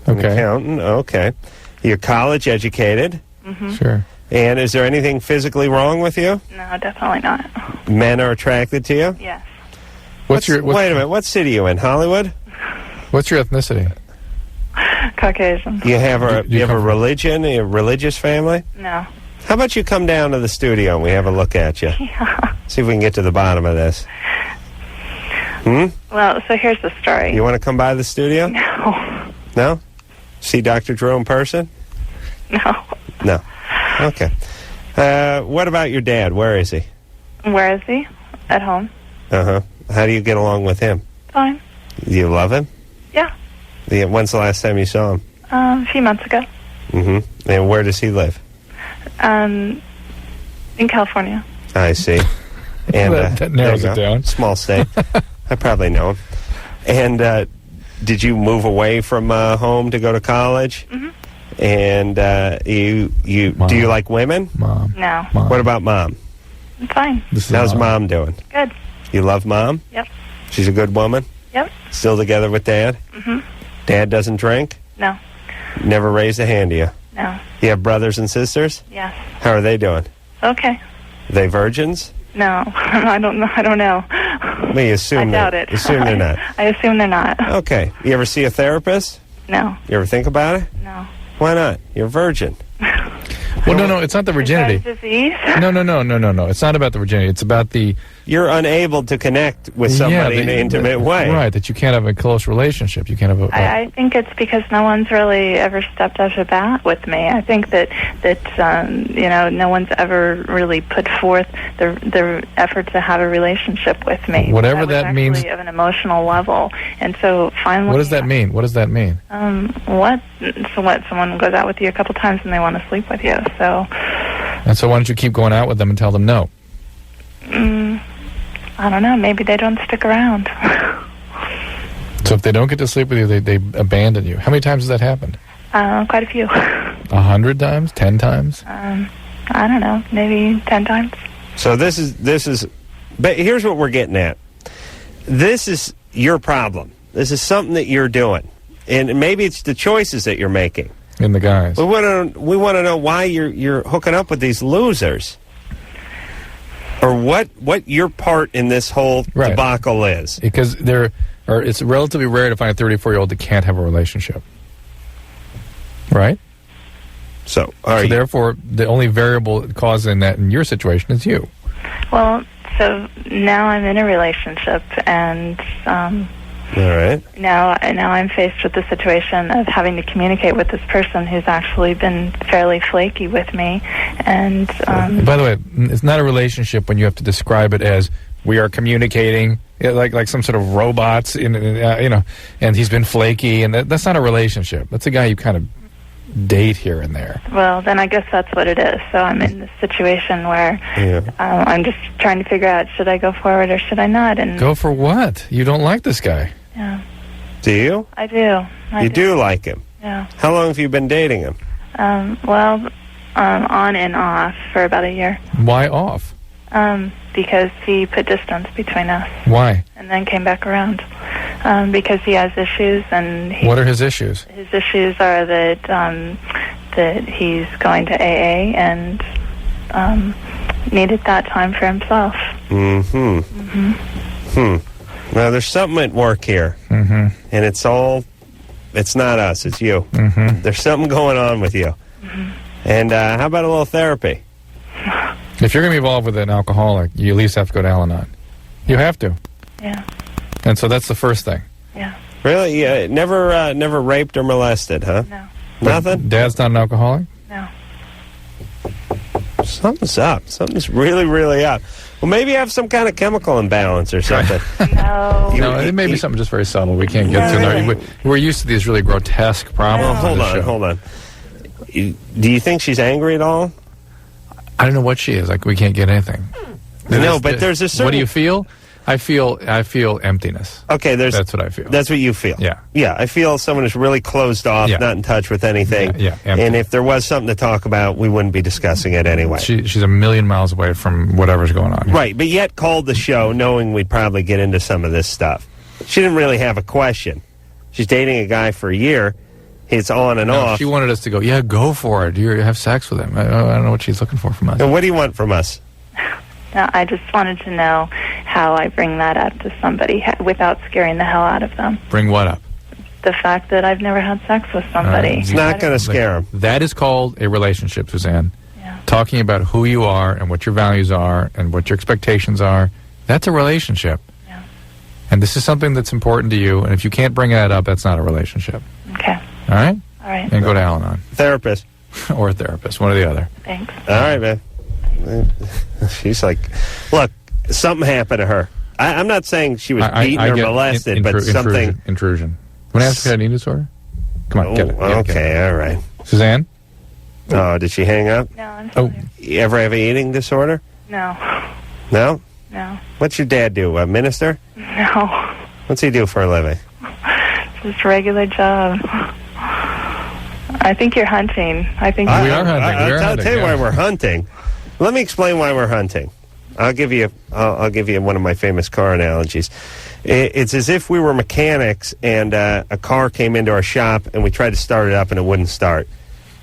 Speaker 3: Okay.
Speaker 2: An accountant, okay. You're college educated.
Speaker 14: Mm-hmm.
Speaker 3: Sure.
Speaker 2: And is there anything physically wrong with you?
Speaker 14: No, definitely not.
Speaker 2: Men are attracted to you?
Speaker 14: Yes.
Speaker 3: Wait a
Speaker 2: minute, what city are you in? Hollywood?
Speaker 3: What's your ethnicity?
Speaker 14: Caucasian.
Speaker 2: You have a religion, a religious family?
Speaker 14: No.
Speaker 2: How about you come down to the studio and we have a look at you?
Speaker 14: Yeah.
Speaker 2: See if we can get to the bottom of this.
Speaker 14: Well, so here's the story.
Speaker 2: You want to come by the studio?
Speaker 14: No.
Speaker 2: No? See Dr. Drew in person?
Speaker 14: No.
Speaker 2: No. Okay. What about your dad? Where is he?
Speaker 14: Where is he? At home.
Speaker 2: Uh-huh. How do you get along with him?
Speaker 14: Fine.
Speaker 2: Do you love him?
Speaker 14: Yeah.
Speaker 2: When's the last time you saw him?
Speaker 14: A few months ago.
Speaker 2: Mm-hmm. And where does he live?
Speaker 14: In California.
Speaker 2: I see. And
Speaker 3: that narrows it down.
Speaker 2: Small state. I probably know him. And did you move away from home to go to college?
Speaker 14: Mm-hmm.
Speaker 2: And do you like women?
Speaker 3: Mom.
Speaker 14: No.
Speaker 2: What about mom?
Speaker 14: I'm fine.
Speaker 2: How's mom doing?
Speaker 14: Good.
Speaker 2: You love mom?
Speaker 14: Yep.
Speaker 2: She's a good woman?
Speaker 14: Yep.
Speaker 2: Still together with dad?
Speaker 14: Mm-hmm.
Speaker 2: Dad doesn't drink?
Speaker 14: No.
Speaker 2: Never raised a hand to you?
Speaker 14: No.
Speaker 2: You have brothers and sisters?
Speaker 14: Yes.
Speaker 2: How are they doing?
Speaker 14: Okay.
Speaker 2: Are they virgins?
Speaker 14: No. I don't know.
Speaker 2: Well, you assume
Speaker 14: I doubt it.
Speaker 2: Assume they're not.
Speaker 14: I assume they're not.
Speaker 2: Okay. You ever see a therapist?
Speaker 14: No.
Speaker 2: You ever think about it?
Speaker 14: No.
Speaker 2: Why not? You're a virgin.
Speaker 3: Well, no, it's not the virginity.
Speaker 14: Is that a disease?
Speaker 3: No. It's not about the virginity. It's about the...
Speaker 2: You're unable to connect with somebody in an intimate way.
Speaker 3: Right, that you can't have a close relationship. You can't have a...
Speaker 14: I think it's because no one's really ever stepped up to bat with me. I think that no one's ever really put forth the effort to have a relationship with me.
Speaker 3: Whatever that means...
Speaker 14: Actually of an emotional level. And so finally...
Speaker 3: What does that mean? What does that mean?
Speaker 14: What? So what? Someone goes out with you a couple times and they want to sleep with you, so...
Speaker 3: And so why don't you keep going out with them and tell them no?
Speaker 14: I don't know. Maybe they don't stick around.
Speaker 3: So if they don't get to sleep with you, they abandon you. How many times has that happened?
Speaker 14: Quite a few.
Speaker 3: 100 times? 10 times?
Speaker 14: I don't know. Maybe 10 times.
Speaker 2: So this is... But here's what we're getting at. This is your problem. This is something that you're doing. And maybe it's the choices that you're making.
Speaker 3: In the guys.
Speaker 2: We want to know why you're hooking up with these losers. Or what your part in this whole debacle is.
Speaker 3: Because it's relatively rare to find a 34-year-old that can't have a relationship. Right?
Speaker 2: So
Speaker 3: therefore, the only variable causing that in your situation is you.
Speaker 14: Well, so now I'm in a relationship, and
Speaker 2: all right.
Speaker 14: Now I'm faced with the situation of having to communicate with this person who's actually been fairly flaky with me. And
Speaker 3: by the way, it's not a relationship when you have to describe it as we are communicating like some sort of robots, and he's been flaky, and that's not a relationship. That's a guy you kind of date here and there.
Speaker 14: Well, then I guess that's what it is. So I'm in this situation where I'm just trying to figure out, should I go forward or should I not? And
Speaker 3: go for what? You don't like this guy.
Speaker 14: Yeah.
Speaker 2: Do you?
Speaker 14: I do.
Speaker 2: You do like him?
Speaker 14: Yeah.
Speaker 2: How long have you been dating him?
Speaker 14: On and off for about a year.
Speaker 3: Why off?
Speaker 14: Because he put distance between us.
Speaker 3: Why?
Speaker 14: And then came back around. Because he has issues, and
Speaker 3: what are his issues?
Speaker 14: His issues are that he's going to AA and needed that time for himself.
Speaker 2: Now there's something at work here, and it's not us, it's you. There's something going on with you. And how about a little therapy?
Speaker 3: If you're going to be involved with an alcoholic, you at least have to go to Al-Anon. You have to.
Speaker 14: Yeah.
Speaker 3: And so that's the first thing.
Speaker 14: Yeah.
Speaker 2: Really? Yeah. Never raped or molested, huh?
Speaker 14: No.
Speaker 2: Nothing?
Speaker 3: Dad's not an alcoholic?
Speaker 14: No.
Speaker 2: Something's up. Something's really, really up. Well, maybe you have some kind of chemical imbalance or something.
Speaker 14: No.
Speaker 3: No, it may be something just very subtle. We can't get to it. We're used to these really grotesque problems.
Speaker 2: Hold on. Do you think she's angry at all?
Speaker 3: I don't know what she is. Like, we can't get anything.
Speaker 2: No, but there's a certain...
Speaker 3: What do you feel? I feel emptiness.
Speaker 2: Okay,
Speaker 3: that's what I feel.
Speaker 2: That's what you feel.
Speaker 3: Yeah.
Speaker 2: Yeah, I feel someone is really closed off, not in touch with anything.
Speaker 3: Yeah,
Speaker 2: and if there was something to talk about, we wouldn't be discussing it anyway.
Speaker 3: She's a million miles away from whatever's going on.
Speaker 2: Right, but yet called the show knowing we'd probably get into some of this stuff. She didn't really have a question. She's dating a guy for a year. It's on and off.
Speaker 3: She wanted us to go, go for it. You have sex with him. I don't know what she's looking for from us.
Speaker 2: And what do you want from us?
Speaker 14: No, I just wanted to know how I bring that up to somebody without scaring the hell out of them.
Speaker 3: Bring what up?
Speaker 14: The fact that I've never had sex with somebody.
Speaker 2: It's not going to scare them.
Speaker 3: That is called a relationship, Suzanne. Yeah. Talking about who you are and what your values are and what your expectations are, that's a relationship. Yeah. And this is something that's important to you, and if you can't bring that up, that's not a relationship.
Speaker 14: Okay.
Speaker 3: All right?
Speaker 14: All right.
Speaker 3: And go to Al-Anon.
Speaker 2: Therapist.
Speaker 3: Or a therapist, one or the other.
Speaker 14: Thanks.
Speaker 2: All right, man. She's like, look, something happened to her. I'm not saying she was beaten or molested, but something.
Speaker 3: Intrusion. Want to ask if you had an eating disorder? Come on, get it.
Speaker 2: Okay, all right.
Speaker 3: Suzanne?
Speaker 2: Oh, did she hang up?
Speaker 14: No, I'm sorry.
Speaker 2: You ever have an eating disorder?
Speaker 14: No.
Speaker 2: No?
Speaker 14: No.
Speaker 2: What's your dad do? A minister?
Speaker 14: No.
Speaker 2: What's he do for a living?
Speaker 14: Just a regular job. I think you're hunting. I think
Speaker 3: we are hunting.
Speaker 2: I'll tell you why we're hunting. Let me explain why we're hunting. I'll give you one of my famous car analogies. It's as if we were mechanics and a car came into our shop and we tried to start it up and it wouldn't start.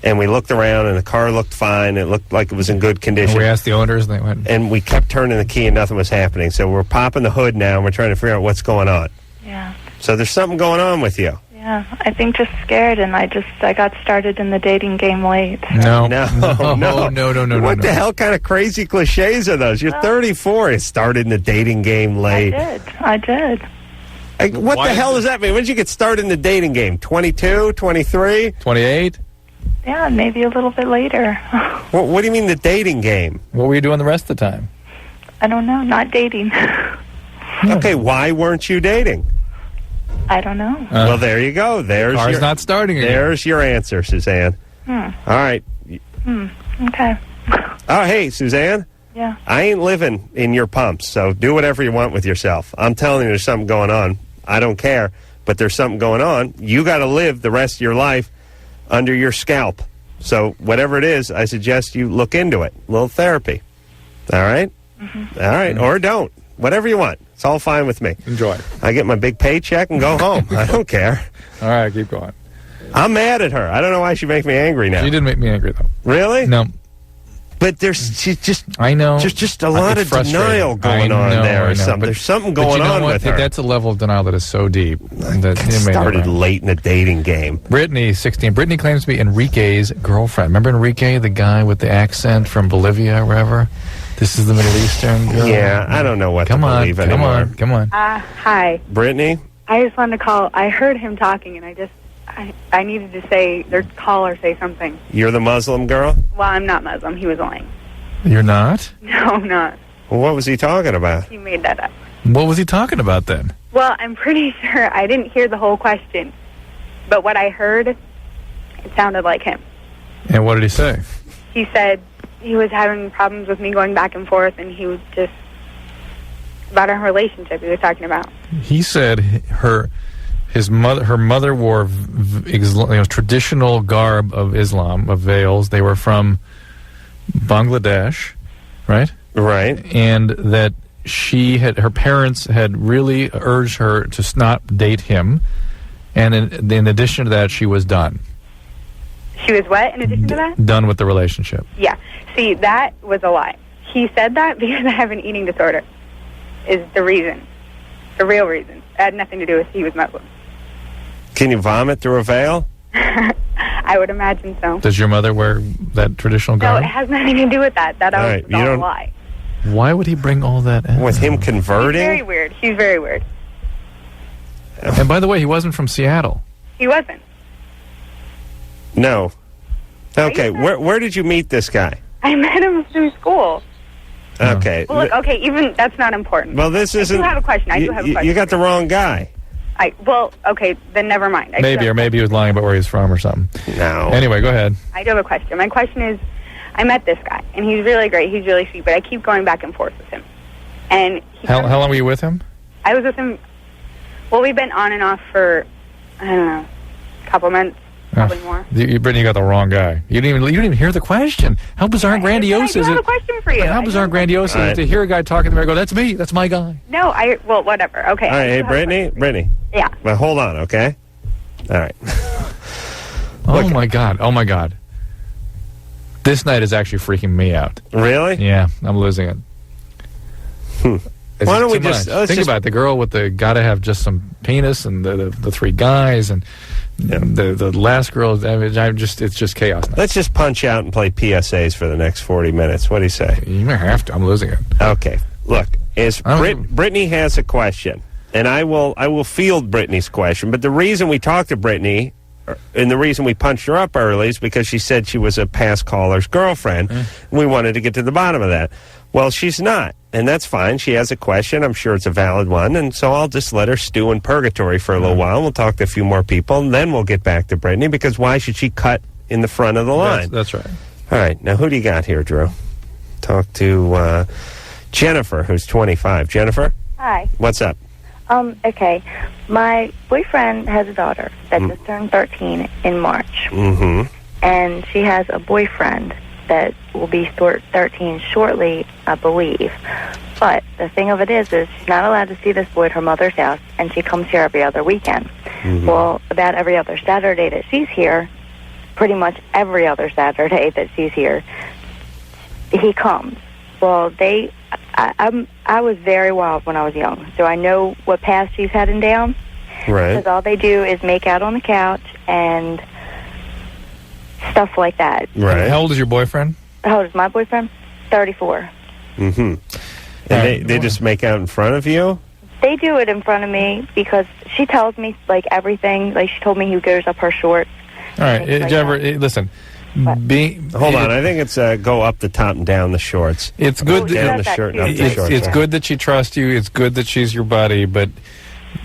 Speaker 2: And we looked around and the car looked fine. It looked like it was in good condition.
Speaker 3: And we asked the owners and they went.
Speaker 2: And we kept turning the key and nothing was happening. So we're popping the hood now and we're trying to figure out what's going on.
Speaker 14: Yeah.
Speaker 2: So there's something going on with you.
Speaker 14: Yeah, I think just scared, and I got started in the dating game late.
Speaker 3: No.
Speaker 2: What the hell kind of crazy cliches are those? You're 34 and started in the dating game late.
Speaker 14: I did.
Speaker 2: What the hell does that mean? When did you get started in the dating game? 22, 23?
Speaker 3: 28?
Speaker 14: Yeah, maybe a little bit later.
Speaker 2: What do you mean the dating game?
Speaker 3: What were you doing the rest of the time?
Speaker 14: I don't know, not dating.
Speaker 2: Okay, why weren't you dating?
Speaker 14: I don't know.
Speaker 2: Well, there you go.
Speaker 3: Car's not starting again.
Speaker 2: There's your answer, Suzanne. All right.
Speaker 14: Okay.
Speaker 2: Oh, hey, Suzanne.
Speaker 14: Yeah.
Speaker 2: I ain't living in your pumps, so do whatever you want with yourself. I'm telling you there's something going on. I don't care, but there's something going on. You got to live the rest of your life under your scalp. So whatever it is, I suggest you look into it. A little therapy. All right? Mm-hmm. All right. Or don't. Whatever you want. It's all fine with me.
Speaker 3: Enjoy.
Speaker 2: I get my big paycheck and go home. I don't care.
Speaker 3: All right, keep going.
Speaker 2: I'm mad at her. I don't know why she makes me angry now.
Speaker 3: She didn't make me angry, though.
Speaker 2: Really?
Speaker 3: No.
Speaker 2: But she's just...
Speaker 3: I know.
Speaker 2: There's just a lot of denial going on there or something. There's something going on with her.
Speaker 3: That's a level of denial that is so deep. That
Speaker 2: started late in the dating game.
Speaker 3: Brittany, 16. Brittany claims to be Enrique's girlfriend. Remember Enrique, the guy with the accent from Bolivia or wherever? This is the Middle Eastern girl.
Speaker 2: Yeah, I don't know what to believe anymore.
Speaker 3: Come on.
Speaker 15: Hi.
Speaker 2: Brittany?
Speaker 15: I just wanted to call. I heard him talking, and I needed to say, call or say something.
Speaker 2: You're the Muslim girl?
Speaker 15: Well, I'm not Muslim. He was lying.
Speaker 3: You're not?
Speaker 15: No, I'm not.
Speaker 2: Well, what was he talking about?
Speaker 15: He made that up.
Speaker 3: What was he talking about then?
Speaker 15: Well, I'm pretty sure I didn't hear the whole question, but what I heard, it sounded like him.
Speaker 3: And what did he say?
Speaker 15: He said he was having problems with me going back and forth, and he was just about our relationship he was talking about.
Speaker 3: He said her mother wore traditional garb of Islam, of veils. They were from Bangladesh, right?
Speaker 2: Right.
Speaker 3: And that her parents had really urged her to not date him, and in addition to that, she was done.
Speaker 15: She was what, in addition to that?
Speaker 3: Done with the relationship.
Speaker 15: Yeah. See, that was a lie. He said that because I have an eating disorder is the reason. The real reason. It had nothing to do with he was Muslim.
Speaker 2: Can you vomit through a veil?
Speaker 15: I would imagine so.
Speaker 3: Does your mother wear that traditional garb?
Speaker 15: No, it has nothing to do with that. That was all a lie.
Speaker 3: Why would he bring all that in?
Speaker 2: With him converting?
Speaker 15: He's very weird. He's very weird.
Speaker 3: And by the way, he wasn't from Seattle.
Speaker 15: He wasn't.
Speaker 2: No. Okay, where did you meet this guy?
Speaker 15: I met him through school.
Speaker 2: Okay.
Speaker 15: Well, look, okay, even that's not important.
Speaker 2: Well, this isn't...
Speaker 15: I do have a question.
Speaker 2: You got the wrong guy.
Speaker 15: Okay, then never mind.
Speaker 3: Maybe he was lying about where he's from or something.
Speaker 2: No.
Speaker 3: Anyway, go ahead.
Speaker 15: I do have a question. My question is, I met this guy, and he's really great. He's really sweet, but I keep going back and forth with him. And
Speaker 3: how long were you with him?
Speaker 15: I was with him. Well, we've been on and off for, I don't know, a couple months, probably more.
Speaker 3: Brittany, you got the wrong guy. You didn't even hear the question. How bizarre and grandiose is it?
Speaker 15: I have a question for you.
Speaker 3: How bizarre and grandiose is it to hear a guy talking to me and go, that's me, that's my guy.
Speaker 15: No, well, whatever. Okay.
Speaker 2: All right, hey, Brittany.
Speaker 15: Yeah.
Speaker 2: Well, hold on, okay? All right.
Speaker 3: Oh, my God. This night is actually freaking me out.
Speaker 2: Really?
Speaker 3: Yeah, I'm losing it.
Speaker 2: Why don't we just
Speaker 3: think about it? The girl with the gotta have just some penis, and the three guys, and the last girl. I mean, it's just chaos now.
Speaker 2: Let's just punch out and play PSAs for the next 40 minutes. What do you say?
Speaker 3: You may have to. I'm losing it.
Speaker 2: Okay. Look, Brittany has a question, and I will field Brittany's question. But the reason we talked to Brittany, and the reason we punched her up early, is because she said she was a past caller's girlfriend. We wanted to get to the bottom of that. Well, she's not, and that's fine. She has a question. I'm sure it's a valid one, and so I'll just let her stew in purgatory for a little while. We'll talk to a few more people, and then we'll get back to Brittany, because why should she cut in the front of the line?
Speaker 3: That's right.
Speaker 2: All right, now who do you got here, Drew? Talk to Jennifer, who's 25. Jennifer?
Speaker 16: Hi.
Speaker 2: What's up?
Speaker 16: Okay. My boyfriend has a daughter that just turned 13 in March.
Speaker 2: Mm-hmm.
Speaker 16: And she has a boyfriend that will be 13 shortly, I believe. But the thing of it is she's not allowed to see this boy at her mother's house, and she comes here every other weekend.
Speaker 2: Mm-hmm.
Speaker 16: Well, about every other Saturday that she's here, pretty much every other Saturday that she's here, he comes. Well, I was very wild when I was young, so I know what path she's heading down.
Speaker 2: Right.
Speaker 16: Because all they do is make out on the couch and stuff like that.
Speaker 2: Right.
Speaker 3: How old is your boyfriend?
Speaker 16: How old is my boyfriend? 34.
Speaker 2: Mm-hmm. And they just make out in front of you?
Speaker 16: They do it in front of me because she tells me, like, everything. Like, she told me he goes up her shorts.
Speaker 3: All right, Jennifer, listen.
Speaker 2: Hold on, I think it's go up the top and down the shorts.
Speaker 3: It's good
Speaker 2: down the shirt and up the shorts.
Speaker 3: It's good that she trusts you. It's good that she's your buddy, but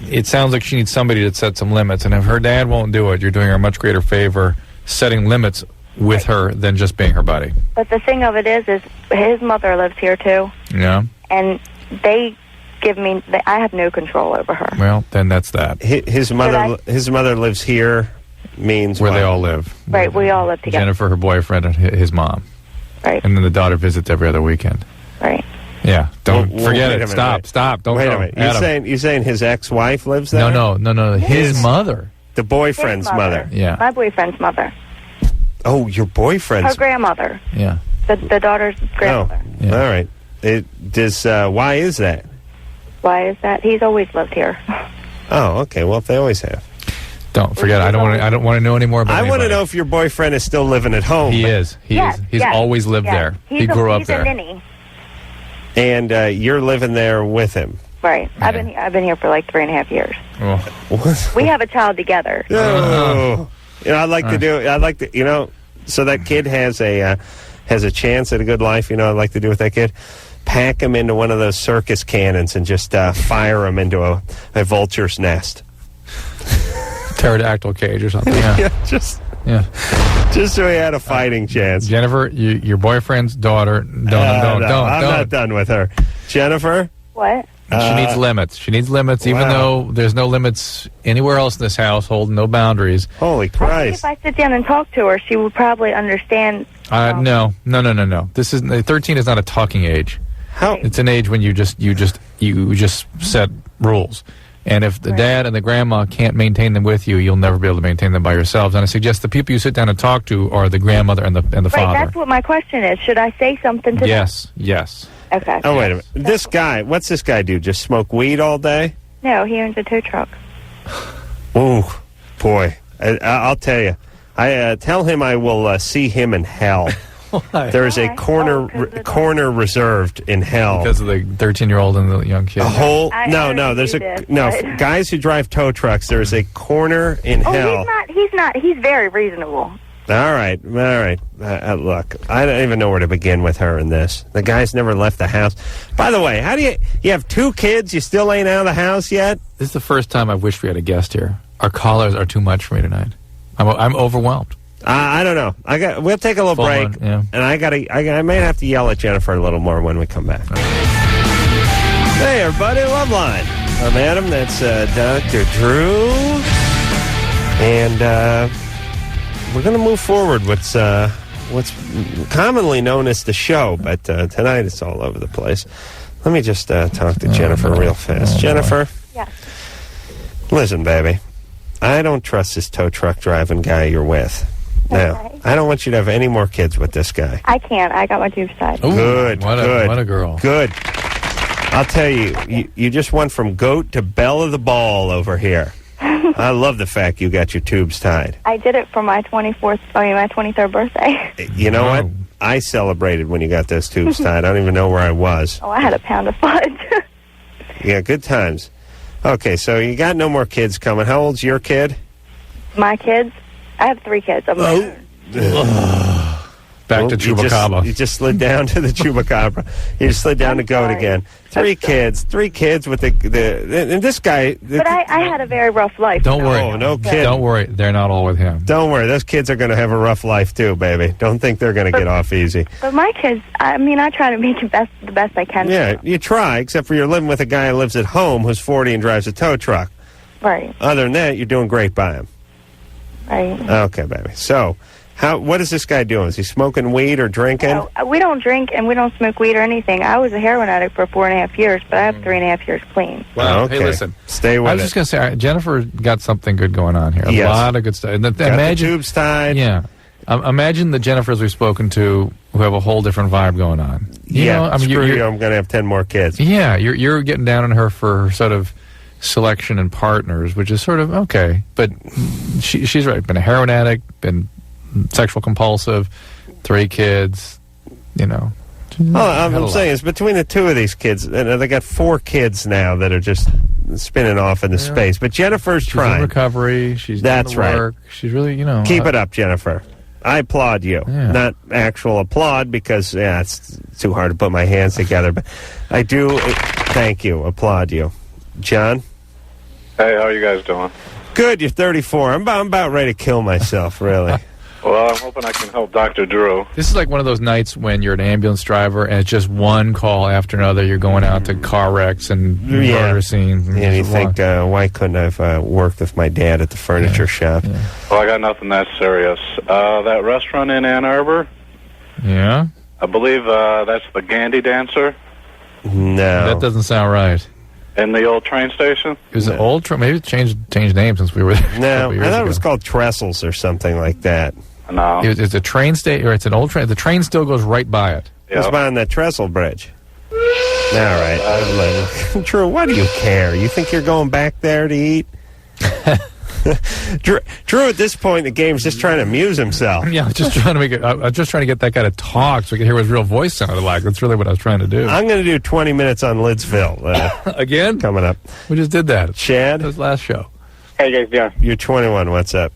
Speaker 3: it sounds like she needs somebody to set some limits. And if her dad won't do it, you're doing her a much greater favor setting limits with her than just being her buddy.
Speaker 16: But the thing of it is his mother lives here too.
Speaker 3: Yeah.
Speaker 16: And they give me. I have no control over her.
Speaker 3: Well, then that's that.
Speaker 2: His mother lives here. Means
Speaker 3: where
Speaker 2: what?
Speaker 3: They all live.
Speaker 16: Right, we all live together.
Speaker 3: Jennifer, her boyfriend, and his mom.
Speaker 16: Right.
Speaker 3: And then the daughter visits every other weekend.
Speaker 16: Right.
Speaker 3: Yeah. Don't forget it. Stop. Don't
Speaker 2: wait
Speaker 3: go.
Speaker 2: a minute. You're saying his ex-wife lives there?
Speaker 3: No. His mother.
Speaker 2: The boyfriend's mother.
Speaker 3: Yeah.
Speaker 16: My boyfriend's mother.
Speaker 2: Oh, your boyfriend's...
Speaker 16: Her grandmother.
Speaker 3: Yeah.
Speaker 16: The daughter's grandmother.
Speaker 2: Oh, yeah. All right. Why is that?
Speaker 16: Why is that? He's always lived here.
Speaker 2: Oh, okay. Well, if they always have.
Speaker 3: Don't forget. I don't want to know any more about.
Speaker 2: I want to know if your boyfriend is still living at home.
Speaker 3: He is. He's always lived there. He grew up there.
Speaker 16: He's a ninny.
Speaker 2: And you're living there with him.
Speaker 16: Right. Okay. I've been here for like 3.5 years.
Speaker 3: Oh.
Speaker 16: We have a child together.
Speaker 2: Oh. I'd like to so that kid has a chance at a good life. I'd like to do with that kid. Pack him into one of those circus cannons and just fire him into a vulture's nest.
Speaker 3: Pterodactyl cage or something. Yeah.
Speaker 2: Just so he had a fighting chance.
Speaker 3: Jennifer, your boyfriend's daughter. I'm
Speaker 2: not done with her. Jennifer?
Speaker 16: What?
Speaker 3: She needs limits. She needs limits, even though there's no limits anywhere else in this household, no boundaries.
Speaker 2: Holy Christ.
Speaker 16: I think if I sit down and talk to her, she would probably understand.
Speaker 3: No. 13 is not a talking age.
Speaker 2: How?
Speaker 3: It's an age when you just set rules. And if the dad and the grandma can't maintain them with you, you'll never be able to maintain them by yourselves. And I suggest the people you sit down and talk to are the grandmother and the father.
Speaker 16: Right, that's what my question is. Should I say something to them?
Speaker 3: Yes.
Speaker 16: Okay.
Speaker 2: Oh, wait a minute. This guy, what's this guy do? Just smoke weed all day?
Speaker 16: No, he owns a tow truck.
Speaker 2: Oh, boy. I'll tell you. I tell him I will see him in hell.
Speaker 3: Why?
Speaker 2: There is a corner reserved in hell
Speaker 3: because of the 13-year-old and the young kid.
Speaker 2: Guys who drive tow trucks. There is a corner in hell.
Speaker 16: He's not. He's very reasonable.
Speaker 2: All right. Look, I don't even know where to begin with her in this. The guy's never left the house. By the way, how do you have 2 kids? You still ain't out of the house yet?
Speaker 3: This is the first time I've wished we had a guest here. Our callers are too much for me tonight. I'm overwhelmed.
Speaker 2: I don't know. We'll take a little break, and I may have to yell at Jennifer a little more when we come back. Hey, everybody, Loveline. I'm Adam. That's Dr. Drew. And we're going to move forward what's commonly known as the show, but tonight it's all over the place. Let me just talk to Jennifer real fast. Jennifer?
Speaker 5: Yes.
Speaker 2: Listen, baby. I don't trust this tow truck driving guy you're with. Now, I don't want you to have any more kids with this guy.
Speaker 5: I can't. I got my tubes tied.
Speaker 2: Good.
Speaker 3: What a girl.
Speaker 2: Good. I'll tell you, you just went from goat to belle of the ball over here. I love the fact you got your tubes tied.
Speaker 5: I did it for my 23rd birthday.
Speaker 2: You know what? I celebrated when you got those tubes tied. I don't even know where I was.
Speaker 5: Oh, I had a pound of fudge.
Speaker 2: Yeah, good times. Okay, so you got no more kids coming. How old's your kid?
Speaker 5: My kids? I have 3 kids.
Speaker 3: Back to Chupacabra.
Speaker 2: You just slid down to the Chupacabra. You just slid down to goat again. 3 kids with the and this guy.
Speaker 5: But I had a very rough life.
Speaker 3: Don't worry.
Speaker 2: Oh, no kid.
Speaker 3: Don't worry. They're not all with him.
Speaker 2: Don't worry. Those kids are going to have a rough life too, baby. Don't think they're going to get off easy.
Speaker 5: But my kids, I mean, I try to make the best I can.
Speaker 2: Yeah, you try, except for you're living with a guy who lives at home who's 40 and drives a tow truck.
Speaker 5: Right.
Speaker 2: Other than that, you're doing great by him.
Speaker 5: Right.
Speaker 2: Okay, baby. So, what is this guy doing? Is he smoking weed or drinking?
Speaker 5: No, we don't drink and we don't smoke weed or anything. I was a heroin addict for 4.5 years, but I have 3.5 years clean.
Speaker 3: Well,
Speaker 2: okay.
Speaker 3: Hey, listen.
Speaker 2: Stay with
Speaker 3: I was just going to say, Jennifer got something good going on here. A lot of good stuff.
Speaker 2: Got the tubes tied.
Speaker 3: Yeah. Imagine the Jennifers we've spoken to who have a whole different vibe going on. You know, I mean,
Speaker 2: screw you, I'm going to have 10 more kids.
Speaker 3: Yeah, you're getting down on her for her sort of selection and partners, which is sort of okay. But she's right. Been a heroin addict, been sexual compulsive, 3 kids, you know.
Speaker 2: All I'm saying is between the 2 of these kids, they got 4 kids now that are just spinning off into space. But Jennifer's trying.
Speaker 3: She's in recovery. She's doing the work.
Speaker 2: Right.
Speaker 3: She's really, you know.
Speaker 2: Keep it up, Jennifer. I applaud you.
Speaker 3: Yeah.
Speaker 2: Not actual applaud because, it's too hard to put my hands together. But I do thank you, applaud you. John?
Speaker 17: Hey, how are you guys doing?
Speaker 2: Good, you're 34. I'm about ready to kill myself, really.
Speaker 17: Well, I'm hoping I can help Dr. Drew.
Speaker 3: This is like one of those nights when you're an ambulance driver and it's just one call after another. You're going out to car wrecks and murder scenes. And
Speaker 2: you think, why couldn't I have worked with my dad at the furniture shop?
Speaker 3: Yeah.
Speaker 17: Well, I got nothing that serious. That restaurant in Ann Arbor?
Speaker 3: Yeah?
Speaker 17: I believe that's the Gandhi Dancer.
Speaker 2: No.
Speaker 3: That doesn't sound right.
Speaker 17: In the old train station?
Speaker 3: It was an old train. Maybe it changed names since we were there.
Speaker 2: No, I thought it was called Trestles or something like that.
Speaker 17: No.
Speaker 3: It's a train station, or it's an old train. The train still goes right by it.
Speaker 2: It's behind that trestle bridge. All right. Drew, what do you care? You think you're going back there to eat? Drew, at this point in the game, is just trying to amuse himself.
Speaker 3: Yeah, I'm just trying to get that guy to talk so we can hear what his real voice sounded like. That's really what I was trying to do.
Speaker 2: I'm going to do 20 minutes on Lidsville.
Speaker 3: Again?
Speaker 2: Coming up.
Speaker 3: We just did that.
Speaker 2: Chad?
Speaker 3: That was last show.
Speaker 18: How you guys doing?
Speaker 2: You're 21. What's up?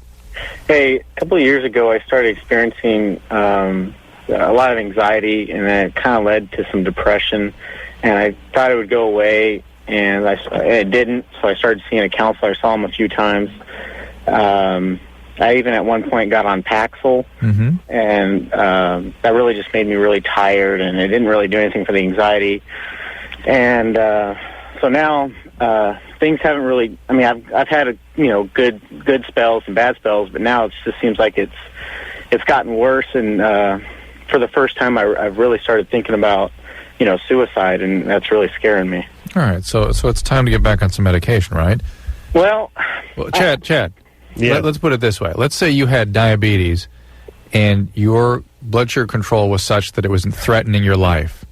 Speaker 18: Hey, a couple of years ago, I started experiencing a lot of anxiety, and then it kind of led to some depression. And I thought it would go away, and it didn't. So I started seeing a counselor. I saw him a few times. I even at one point got on Paxil, and that really just made me really tired, and it didn't really do anything for the anxiety. And so now things haven't really. I mean, I've had good spells and bad spells, but now it just seems like it's gotten worse. And for the first time, I've really started thinking about suicide, and that's really scaring me.
Speaker 3: All right, so it's time to get back on some medication, right?
Speaker 18: Well,
Speaker 3: Chad. Yeah. Let's put it this way. Let's say you had diabetes and your blood sugar control was such that it was threatening your life.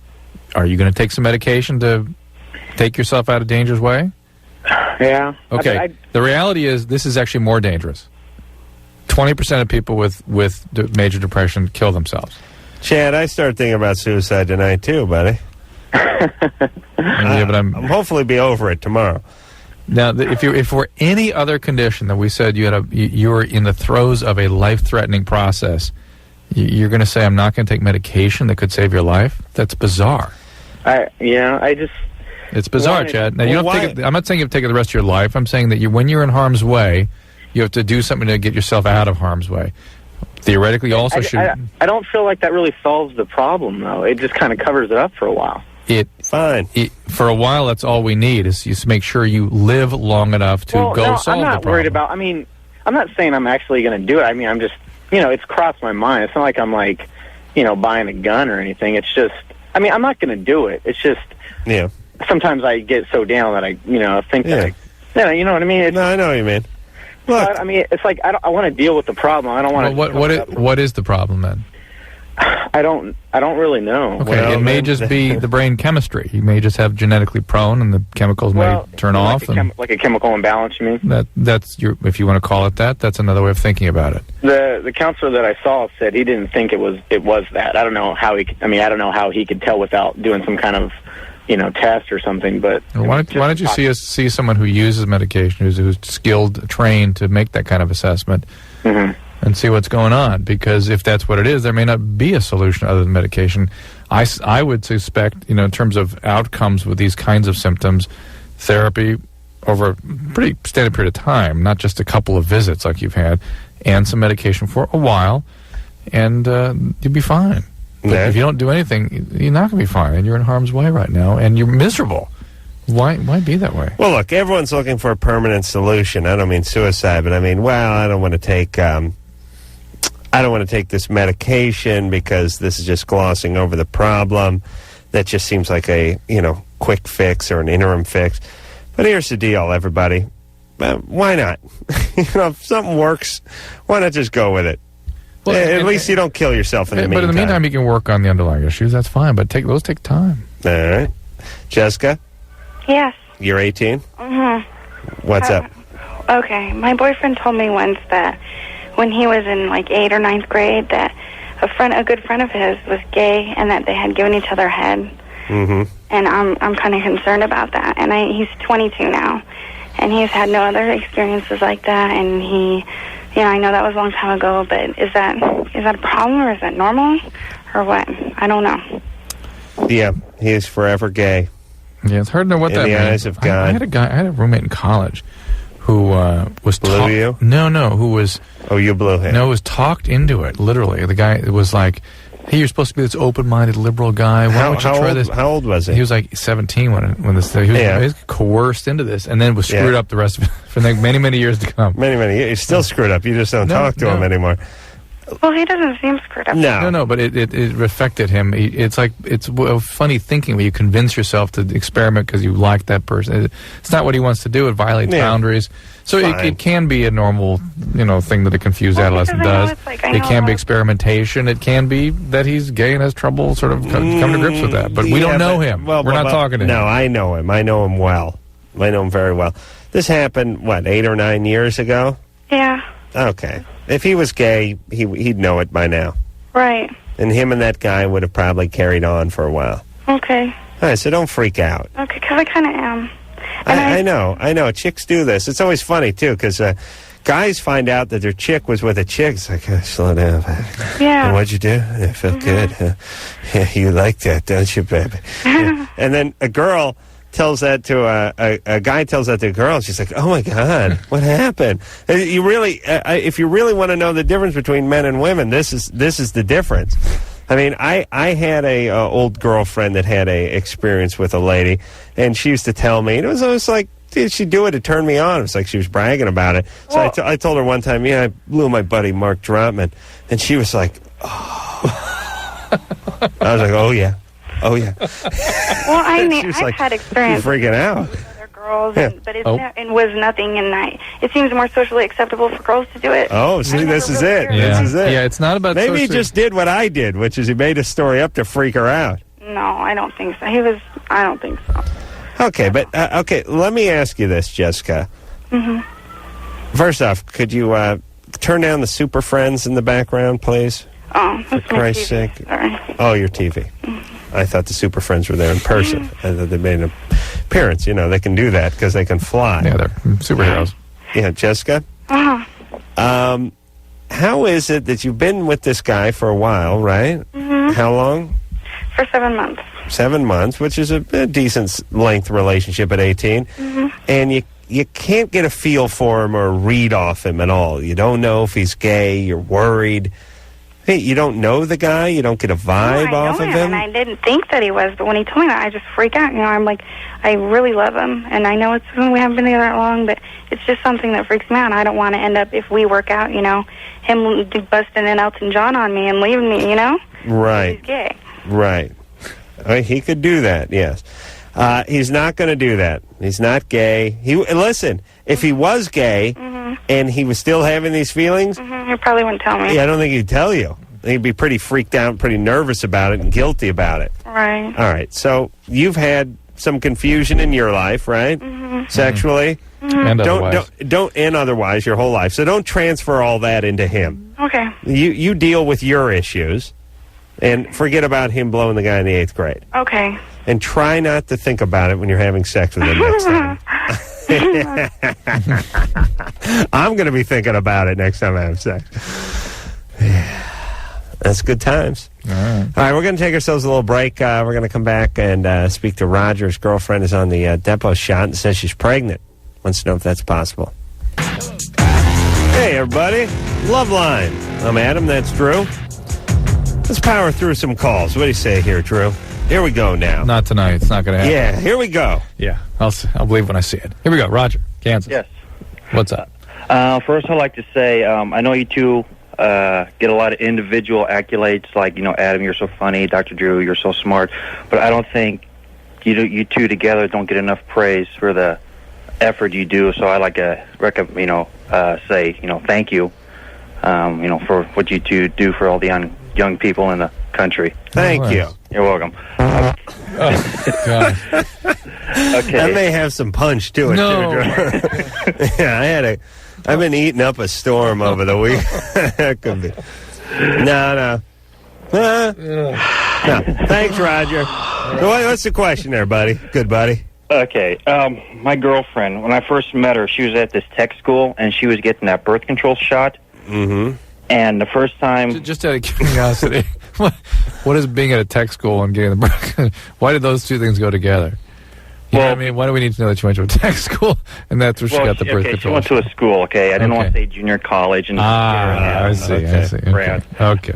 Speaker 3: Are you going to take some medication to take yourself out of danger's way?
Speaker 18: Yeah.
Speaker 3: Okay. The reality is this is actually more dangerous. 20% of people with major depression kill themselves.
Speaker 2: Chad, I started thinking about suicide tonight too, buddy.
Speaker 3: But I'm
Speaker 2: hopefully be over it tomorrow.
Speaker 3: Now, if for any other condition that we said you were in the throes of a life-threatening process, you're going to say, I'm not going to take medication that could save your life? That's bizarre. It's bizarre, Chad. Now, you don't take it, I'm not saying you have to take it the rest of your life. I'm saying that when you're in harm's way, you have to do something to get yourself out of harm's way. Theoretically, also
Speaker 18: I don't feel like that really solves the problem, though. It just kind of covers it up for a while.
Speaker 3: It
Speaker 2: fine.
Speaker 3: For a while, that's all we need is just make sure you live long enough to solve the problem.
Speaker 18: I'm not worried about, I mean, I'm not saying I'm actually going to do it. I mean, I'm just, it's crossed my mind. It's not like I'm like, buying a gun or anything. It's just, I mean, I'm not going to do it. It's just, sometimes I get so down that I, think that you know what I mean?
Speaker 2: No, I know what you mean.
Speaker 18: Look, I mean, it's like I want to deal with the problem. I don't want to.
Speaker 3: What is the problem then?
Speaker 18: I don't really know.
Speaker 3: Okay, it may just be the brain chemistry. You may just have genetically prone, and the chemicals may turn off.
Speaker 18: Like a chemical imbalance, you mean?
Speaker 3: That's if you want to call it that. That's another way of thinking about it.
Speaker 18: The counselor that I saw said he didn't think it was that. I don't know how he. I don't know how he could tell without doing some kind of test or something. But
Speaker 3: why don't you see someone who uses medication, who's skilled, trained to make that kind of assessment, and see what's going on? Because if that's what it is, there may not be a solution other than medication. I would suspect, in terms of outcomes with these kinds of symptoms, therapy over a pretty extended period of time, not just a couple of visits like you've had, and some medication for a while, and you'll be fine. But if you don't do anything, you're not going to be fine, and you're in harm's way right now, and you're miserable. Why be that way?
Speaker 2: Well, look, everyone's looking for a permanent solution. I don't mean suicide, but I mean, I don't want to take this medication because this is just glossing over the problem. That just seems like a quick fix or an interim fix. But here's the deal, everybody. Why not? If something works, why not just go with it? Well, at least you don't kill yourself in the meantime.
Speaker 3: But in the meantime, you can work on the underlying issues. That's fine. But those take time.
Speaker 2: All right. Jessica?
Speaker 10: Yes.
Speaker 2: You're 18?
Speaker 10: Mm-hmm.
Speaker 2: What's up?
Speaker 10: Okay. My boyfriend told me once that when he was in like 8th or 9th grade that a good friend of his was gay and that they had given each other head.
Speaker 2: Mm-hmm.
Speaker 10: And I'm kind of concerned about that. And he's 22 now. And he's had no other experiences like that. And I know that was a long time ago, but is that a problem or is that normal or what? I don't know.
Speaker 2: Yeah, he is forever gay.
Speaker 3: Yeah, it's hard to know what that means.
Speaker 2: In the eyes of God.
Speaker 3: I had a roommate in college who was
Speaker 2: blew you?
Speaker 3: No, who was...
Speaker 2: Oh, you blew him.
Speaker 3: No, was talked into it, literally. The guy was like, hey, you're supposed to be this open-minded liberal guy. Why don't you try this?
Speaker 2: How old was he?
Speaker 3: He was like 17 when this... He was coerced into this and then was screwed up the rest of it for many, many years to come.
Speaker 2: Many years. He's still screwed up. You just don't talk to him anymore.
Speaker 10: Well, he doesn't seem screwed up.
Speaker 3: No, but it affected him. It's a funny thinking where you convince yourself to experiment because you like that person. It's not what he wants to do. It violates boundaries. So it can be a normal, thing that a confused adolescent does. It can be experimentation. It can be that he's gay and has trouble sort of coming to grips with that. But we don't know him. We're not talking to him.
Speaker 2: No, I know him. I know him well. I know him very well. This happened, 8 or 9 years ago?
Speaker 10: Yeah.
Speaker 2: Okay. If he was gay, he'd know it by now.
Speaker 10: Right.
Speaker 2: And him and that guy would have probably carried on for a while.
Speaker 10: Okay.
Speaker 2: All right, so don't freak out.
Speaker 10: Okay, because I kind of am.
Speaker 2: I know. Chicks do this. It's always funny, too, because guys find out that their chick was with a chick. It's like, slow down.
Speaker 10: Yeah.
Speaker 2: And what'd you do? It felt good. Yeah, you like that, don't you, baby? Yeah. And then a girl... tells that to a guy tells that to a girl. She's like, "Oh my God, what happened?" You really, if you really want to know the difference between men and women, this is the difference. I mean, I had a old girlfriend that had a experience with a lady, and she used to tell me, and it was always like, did she do it to turn me on? It was like she was bragging about it. So I told her one time, I blew my buddy Mark Drotman, and she was like, oh. I was like, oh yeah. Oh, yeah.
Speaker 10: Well, I've had experience.
Speaker 2: She's freaking out.
Speaker 10: With other girls, but it was nothing, and it seems more socially acceptable for girls to do it.
Speaker 2: Oh, see, this is it.
Speaker 3: Yeah.
Speaker 2: This is it.
Speaker 3: Yeah, it's not about
Speaker 2: Maybe he just did what I did, which is he made a story up to freak her out.
Speaker 10: No, I don't think so. I don't think so.
Speaker 2: Okay, but, let me ask you this, Jessica.
Speaker 10: Mm-hmm.
Speaker 2: First off, could you turn down the Super Friends in the background, please?
Speaker 10: Oh, that's
Speaker 2: for Christ's sake.
Speaker 10: Sorry.
Speaker 2: Oh, your TV. Mm-hmm. I thought the Super Friends were there in person. I thought they made an appearance. They can do that because they can fly.
Speaker 3: Yeah, they're superheroes.
Speaker 2: Yeah, Jessica?
Speaker 10: Uh-huh.
Speaker 2: How is it that you've been with this guy for a while, right?
Speaker 10: Mm-hmm.
Speaker 2: How long?
Speaker 10: For 7 months.
Speaker 2: 7 months, which is a decent length relationship at 18.
Speaker 10: Mm-hmm.
Speaker 2: And you can't get a feel for him or read off him at all. You don't know if he's gay. You're worried. Hey, you don't know the guy? You don't get a vibe off of him?
Speaker 10: And I didn't think that he was, but when he told me that, I just freak out. I'm like, I really love him, and I know we haven't been together that long, but it's just something that freaks me out. And I don't want to end up, if we work out, him busting in Elton John on me and leaving me,
Speaker 2: Right.
Speaker 10: He's gay.
Speaker 2: Right. He could do that, yes. He's not going to do that. He's not gay. Listen, if he was gay and he was still having these feelings,
Speaker 10: he probably wouldn't tell me.
Speaker 2: Yeah, I don't think he'd tell you. He'd be pretty freaked out, pretty nervous about it, and guilty about it.
Speaker 10: Right.
Speaker 2: All right. So you've had some confusion in your life, right? Sexually,
Speaker 3: and otherwise.
Speaker 2: And otherwise your whole life. So don't transfer all that into him.
Speaker 10: Okay.
Speaker 2: You deal with your issues, and forget about him blowing the guy in the 8th grade.
Speaker 10: Okay.
Speaker 2: And try not to think about it when you're having sex with him next time. I'm going to be thinking about it next time I have sex. That's good times. All right, we're going to take ourselves a little break. We're going to come back and speak to Roger. His girlfriend is on the depot shot and says she's pregnant. Wants to know if that's possible. Hey, everybody. Loveline. I'm Adam. That's Drew. Let's power through some calls. What do you say here, Drew? Here we go now.
Speaker 3: Not tonight. It's not going to happen.
Speaker 2: Yeah, here we go.
Speaker 3: Yeah, I'll believe when I see it. Here we go. Roger, Kansas.
Speaker 19: Yes.
Speaker 3: What's up?
Speaker 19: First, I'd like to say I know you two get a lot of individual accolades, like, Adam, you're so funny, Dr. Drew, you're so smart, but I don't think you two together don't get enough praise for the effort you do, so I'd like to say, thank you, for what you two do for all the young people in the country.
Speaker 2: Thank you.
Speaker 19: You're welcome.
Speaker 2: Okay. That may have some punch to it, too, Drew. Yeah, I've been eating up a storm over the week. That could be. No. No. Thanks, Roger. What's the question there, buddy? Good buddy.
Speaker 19: Okay. My girlfriend, when I first met her, she was at this tech school, and she was getting that birth control shot.
Speaker 2: Mm-hmm.
Speaker 19: And the first time...
Speaker 3: Just out of curiosity, what is being at a tech school and getting the birth? Why did those two things go together? You know what I mean? Why do we need to know that she went to a tech school and that's where she got the birth control?
Speaker 19: She went to a school, okay? I didn't want to say junior college. And
Speaker 3: I see.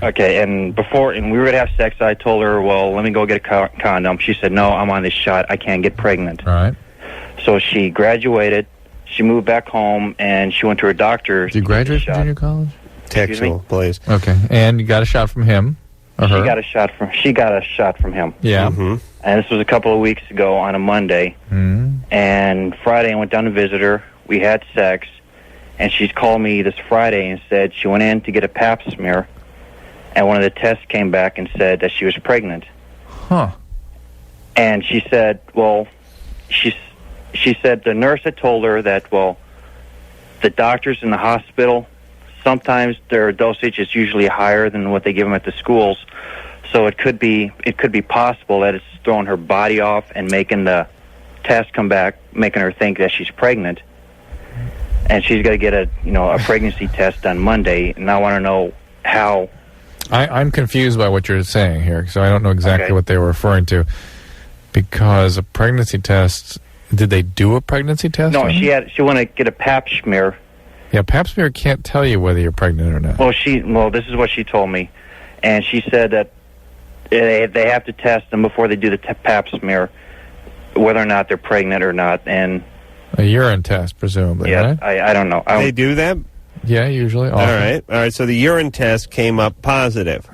Speaker 19: Okay, and we were going to have sex. I told her, well, let me go get a condom. She said, no, I'm on this shot. I can't get pregnant.
Speaker 3: All right.
Speaker 19: So she graduated. She moved back home, and she went to her doctor.
Speaker 3: Did you graduate from junior college?
Speaker 2: Tech school, please.
Speaker 3: Okay, and you got a shot from him or her?
Speaker 19: She got a shot from him.
Speaker 3: Yeah.
Speaker 2: Mm-hmm.
Speaker 19: And this was a couple of weeks ago on a Monday.
Speaker 3: Mm-hmm.
Speaker 19: And Friday I went down to visit her. We had sex. And she's called me this Friday and said she went in to get a pap smear. And one of the tests came back and said that she was pregnant.
Speaker 3: Huh.
Speaker 19: And she said, she said the nurse had told her that, the doctors in the hospital, sometimes their dosage is usually higher than what they give them at the schools. So it could be possible that it's throwing her body off and making the test come back, making her think that she's pregnant. And she's got to get a pregnancy test on Monday. And I want to know how.
Speaker 3: I'm confused by what you're saying here, so I don't know exactly what they were referring to. Because a pregnancy test, did they do a pregnancy test?
Speaker 19: No, she wanted to get a pap smear.
Speaker 3: Yeah, pap smear can't tell you whether you're pregnant or not.
Speaker 19: Well, this is what she told me. And she said that they have to test them before they do the pap smear, whether or not they're pregnant or not. And
Speaker 3: a urine test, presumably,
Speaker 19: right? I don't know.
Speaker 2: They do that?
Speaker 3: Yeah, usually. Often.
Speaker 2: All right. So the urine test came up positive.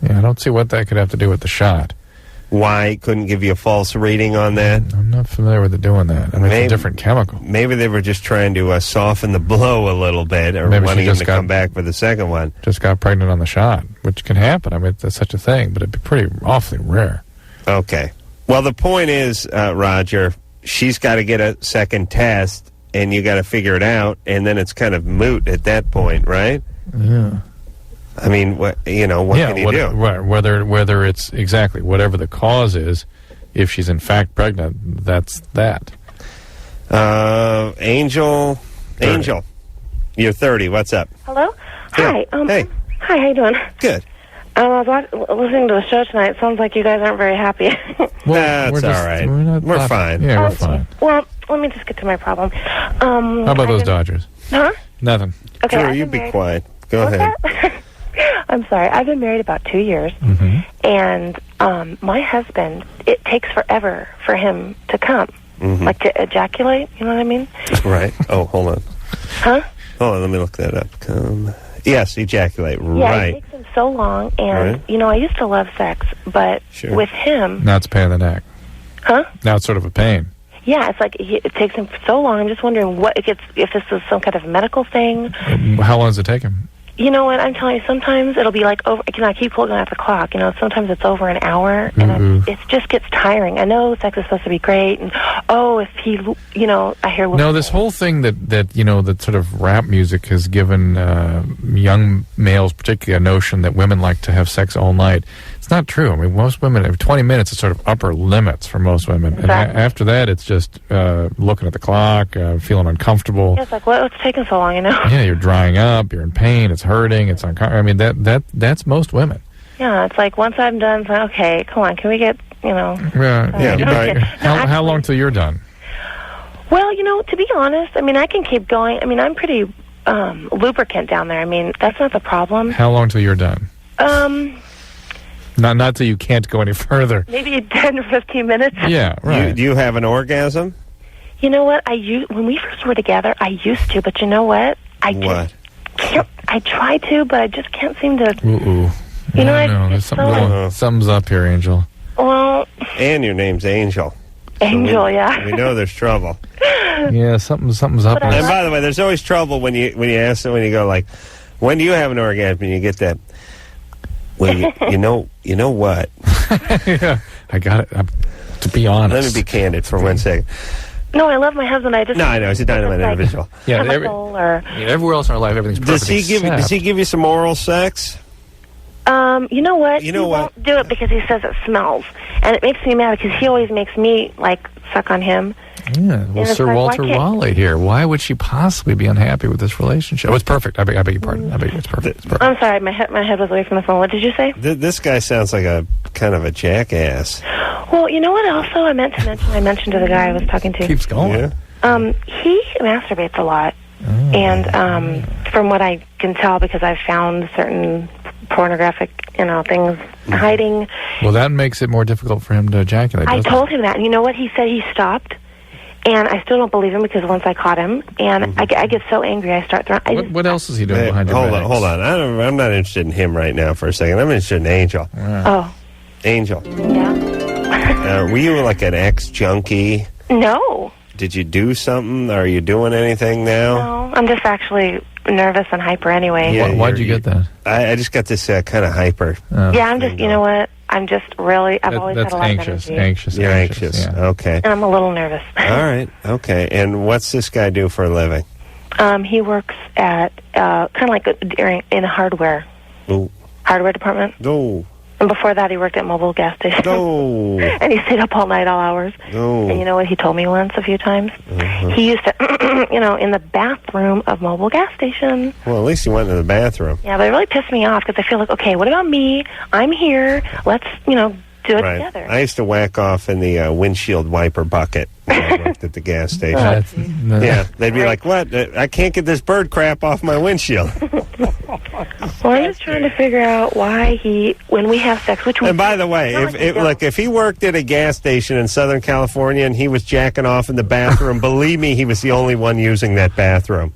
Speaker 3: Yeah, I don't see what that could have to do with the shot.
Speaker 2: Why couldn't give you a false reading on that?
Speaker 3: I'm not familiar with doing that. I mean, it's a different chemical.
Speaker 2: Maybe they were just trying to soften the blow a little bit, or
Speaker 3: maybe
Speaker 2: wanting him to come back for the second one.
Speaker 3: Just got pregnant on the shot, which can happen. I mean, that's such a thing, but it'd be pretty awfully rare.
Speaker 2: Okay. Well, the point is, Roger, she's got to get a second test, and you got to figure it out, and then it's kind of moot at that point, right?
Speaker 3: Yeah.
Speaker 2: I mean, what can you do?
Speaker 3: Right, whether it's exactly whatever the cause is, if she's in fact pregnant, that's that.
Speaker 2: Angel, you're 30. What's up?
Speaker 20: Hello.
Speaker 2: Yeah.
Speaker 20: Hi.
Speaker 2: Hey.
Speaker 20: Hi. How you doing?
Speaker 2: Good.
Speaker 20: I was listening to the show tonight. It sounds like you guys aren't very happy.
Speaker 2: That's all right. We're fine.
Speaker 3: Yeah, we're fine.
Speaker 20: Well, let me just get to my problem.
Speaker 3: How about those Dodgers?
Speaker 20: Huh?
Speaker 3: Nothing.
Speaker 20: Okay.
Speaker 2: Drew, you be quiet. Go ahead.
Speaker 20: I'm sorry. I've been married about 2 years, and my husband, it takes forever for him to come, like to ejaculate. You know what I mean?
Speaker 2: Right. Oh, hold on.
Speaker 20: Huh?
Speaker 2: Hold on, let me look that up. Yes, ejaculate.
Speaker 20: Yeah,
Speaker 2: right.
Speaker 20: it takes him so long, and I used to love sex, but with him,
Speaker 3: now it's a pain in the neck.
Speaker 20: Huh?
Speaker 3: Now it's sort of a pain.
Speaker 20: Yeah, it's like it takes him so long. I'm just wondering if this is some kind of medical thing.
Speaker 3: How long does it take him?
Speaker 20: You know what? I'm telling you, sometimes it'll be like over. I keep looking at the clock. Sometimes it's over an hour, and it just gets tiring. I know sex is supposed to be great, and if he, I hear.
Speaker 3: No, this whole thing that sort of rap music has given young males, particularly, a notion that women like to have sex all night. It's not true. I mean, most women, 20 minutes is sort of upper limits for most women, and after that, it's just looking at the clock, feeling uncomfortable.
Speaker 20: Yeah, it's like, what's taking so long?
Speaker 3: Yeah, you're drying up, you're in pain, it's hurting, it's uncomfortable. I mean, that's most women.
Speaker 20: Yeah, it's like once I'm done, it's like, okay, come on, can we get,
Speaker 3: Right. How long till you're done?
Speaker 20: Well, to be honest, I mean, I can keep going. I mean, I'm pretty lubricant down there. I mean, that's not the problem.
Speaker 3: How long till you're done? Not till you can't go any further.
Speaker 20: Maybe 10 or 15 minutes.
Speaker 3: Yeah, right.
Speaker 2: Do you have an orgasm?
Speaker 20: You know what? When we first were together, I used to, but you know what? I can't. I try to, but I just can't seem to.
Speaker 3: Ooh. There's something's up here, Angel.
Speaker 20: Well.
Speaker 2: And your name's Angel.
Speaker 20: Angel, yeah.
Speaker 2: We know there's trouble.
Speaker 3: Yeah, something's up.
Speaker 2: And by the way, there's always trouble when you ask them, when you go like, when do you have an orgasm? And you get that. Well, you know what?
Speaker 3: Yeah, I got it. To be honest.
Speaker 2: Let me be candid for 1 second.
Speaker 20: No, I love my husband. I
Speaker 2: know he's a dynamite individual.
Speaker 3: Yeah, everywhere else in our life, everything's perfect.
Speaker 2: Does he give you some oral sex?
Speaker 20: You know what? He won't do it because he says it smells, and it makes me mad because he always makes me suck on him.
Speaker 3: Yeah, well, Sir Walter Raleigh here. Why would she possibly be unhappy with this relationship? Oh, it's perfect. I beg your pardon. It's perfect.
Speaker 20: I'm sorry, my head was away from the phone. What did you say?
Speaker 2: This guy sounds like a kind of a jackass.
Speaker 20: Well, you know what? Also, I mentioned to the guy I was talking to.
Speaker 3: Keeps going.
Speaker 2: Yeah.
Speaker 20: He masturbates a lot, and from what I can tell, because I've found certain pornographic, things hiding.
Speaker 3: Well, that makes it more difficult for him to ejaculate.
Speaker 20: I told him that, and you know what? He said he stopped. And I still don't believe him because once I caught him, and I get so angry, I start throwing.
Speaker 3: What else is he doing behind your back?
Speaker 2: Hold on. I'm not interested in him right now for a second. I'm interested in Angel.
Speaker 20: Oh.
Speaker 2: Angel.
Speaker 20: Yeah.
Speaker 2: Were you like an ex-junkie?
Speaker 20: No.
Speaker 2: Did you do something? Are you doing anything now?
Speaker 20: No. I'm just actually nervous and hyper anyway.
Speaker 2: Yeah,
Speaker 3: why'd you get that?
Speaker 2: I just got this kind of hyper.
Speaker 20: Yeah, I'm just, you know what? I'm just really, I've always had a lot of energy.
Speaker 2: You're anxious.
Speaker 3: Yeah.
Speaker 2: Okay.
Speaker 20: And I'm a little nervous.
Speaker 2: All right. Okay. And what's this guy do for a living?
Speaker 20: He works at, kind of like in a hardware.
Speaker 2: Ooh.
Speaker 20: Hardware department.
Speaker 2: Ooh.
Speaker 20: And before that, he worked at mobile gas station.
Speaker 2: Oh.
Speaker 20: And he stayed up all night, all hours.
Speaker 2: Oh.
Speaker 20: And you know what he told me once a few times? He used to, in the bathroom of mobile gas station.
Speaker 2: Well, at least he went to the bathroom.
Speaker 20: Yeah, but it really pissed me off because I feel like, okay, what about me? I'm here. Let's, do it together.
Speaker 2: I used to whack off in the windshield wiper bucket when I worked at the gas station. Yeah, they'd be like, what? I can't get this bird crap off my windshield.
Speaker 20: Well, I'm just trying to figure out why when we have sex, which we...
Speaker 2: And by the way, if he worked at a gas station in Southern California and he was jacking off in the bathroom, believe me, he was the only one using that bathroom.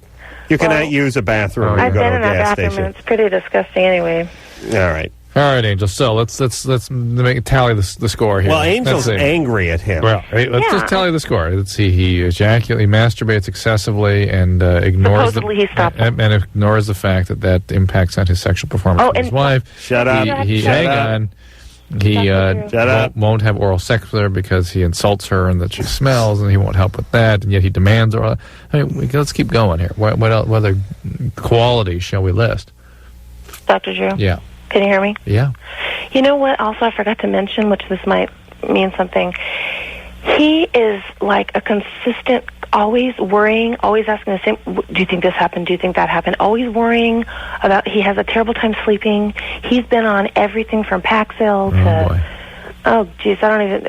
Speaker 2: You cannot use a bathroom when you go to a gas station.
Speaker 20: And it's pretty disgusting anyway.
Speaker 2: All right.
Speaker 3: All right, Angel. So let's tally the score here.
Speaker 2: Well, Angel's angry at him.
Speaker 3: Well, let's just tally the score. Let's see. He masturbates excessively and ignores
Speaker 20: supposedly he stopped.
Speaker 3: And ignores the fact that impacts on his sexual performance with his wife.
Speaker 2: Shut up.
Speaker 3: Hang on. He won't have oral sex with her because he insults her and that she smells, and he won't help with that. And yet he demands oral. I mean, let's keep going here. What other qualities shall we list?
Speaker 20: Dr. Drew.
Speaker 3: Yeah.
Speaker 20: Can you hear me?
Speaker 3: Yeah.
Speaker 20: You know what? Also, I forgot to mention, which this might mean something. He is like a consistent, always worrying, always asking the same, do you think this happened? Do you think that happened? Always worrying about, he has a terrible time sleeping. He's been on everything from Paxil to Oh, geez, I don't even...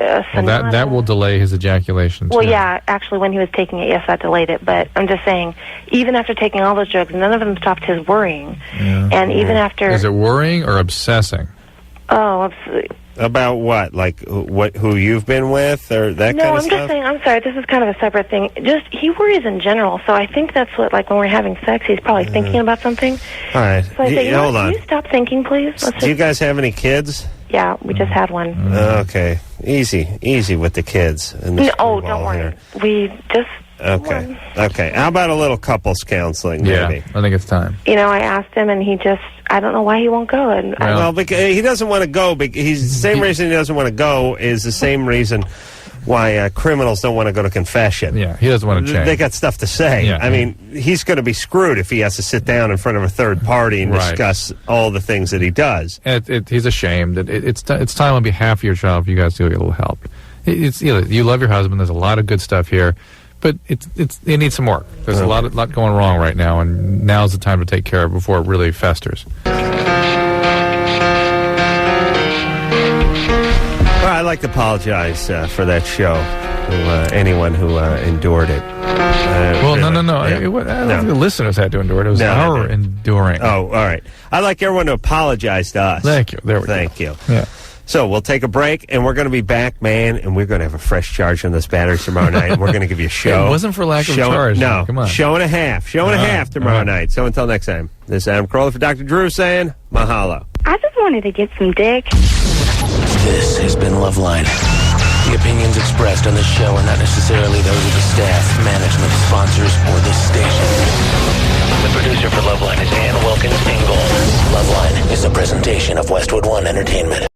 Speaker 3: Well, that will delay his ejaculation, too.
Speaker 20: Well, yeah, actually, when he was taking it, yes, that delayed it. But I'm just saying, even after taking all those drugs, none of them stopped his worrying.
Speaker 3: Yeah.
Speaker 20: And even after...
Speaker 3: Is it worrying or obsessing?
Speaker 20: Oh, absolutely.
Speaker 2: About what? Like who you've been with or that kind of stuff?
Speaker 20: No, I'm just saying, I'm sorry, this is kind of a separate thing. Just, he worries in general, so I think that's what, like, when we're having sex, he's probably thinking about something.
Speaker 2: All right.
Speaker 20: So I say,
Speaker 2: hold on.
Speaker 20: Can you stop thinking, please?
Speaker 2: Do you guys have any kids?
Speaker 20: Yeah, we just had one.
Speaker 2: Okay. Easy with the kids.
Speaker 20: No, don't worry.
Speaker 2: Here.
Speaker 20: We just...
Speaker 2: Okay. Okay. How about a little couples counseling, maybe?
Speaker 3: Yeah, I think it's time.
Speaker 20: You know, I asked him, and he just... I don't know why he won't go. And
Speaker 2: well, because he doesn't want to go. He's the same reason he doesn't want to go is the same reason why criminals don't want to go to confession.
Speaker 3: Yeah, he doesn't want to change.
Speaker 2: They got stuff to say.
Speaker 3: Yeah,
Speaker 2: I mean, he's going to be screwed if he has to sit down in front of a third party and discuss all the things that he does.
Speaker 3: He's ashamed. It's time on behalf of your child for you guys to get a little help. You love your husband. There's a lot of good stuff here. But it needs some work. There's a lot going wrong right now, and now's the time to take care of it before it really festers.
Speaker 2: Well, I'd like to apologize for that show to anyone who endured it.
Speaker 3: Well, really, no. I don't think the listeners had to endure it. It was our enduring.
Speaker 2: Oh, all right. I'd like everyone to apologize to us.
Speaker 3: Thank you. There we go.
Speaker 2: Thank you.
Speaker 3: Yeah.
Speaker 2: So we'll take a break, and we're going to be back, man, and we're going to have a fresh charge on those batteries tomorrow night, and we're going to give you a show.
Speaker 3: It wasn't for lack of charge.
Speaker 2: No,
Speaker 3: come on.
Speaker 2: Show and a half tomorrow night. So until next time, this is Adam Carolla for Dr. Drew saying mahalo.
Speaker 10: I just wanted to get some dick.
Speaker 1: This has been Loveline. The opinions expressed on this show are not necessarily those of the staff, management, sponsors, or this station. The producer for Loveline is Ann Wilkins Ingle. Loveline is a presentation of Westwood One Entertainment.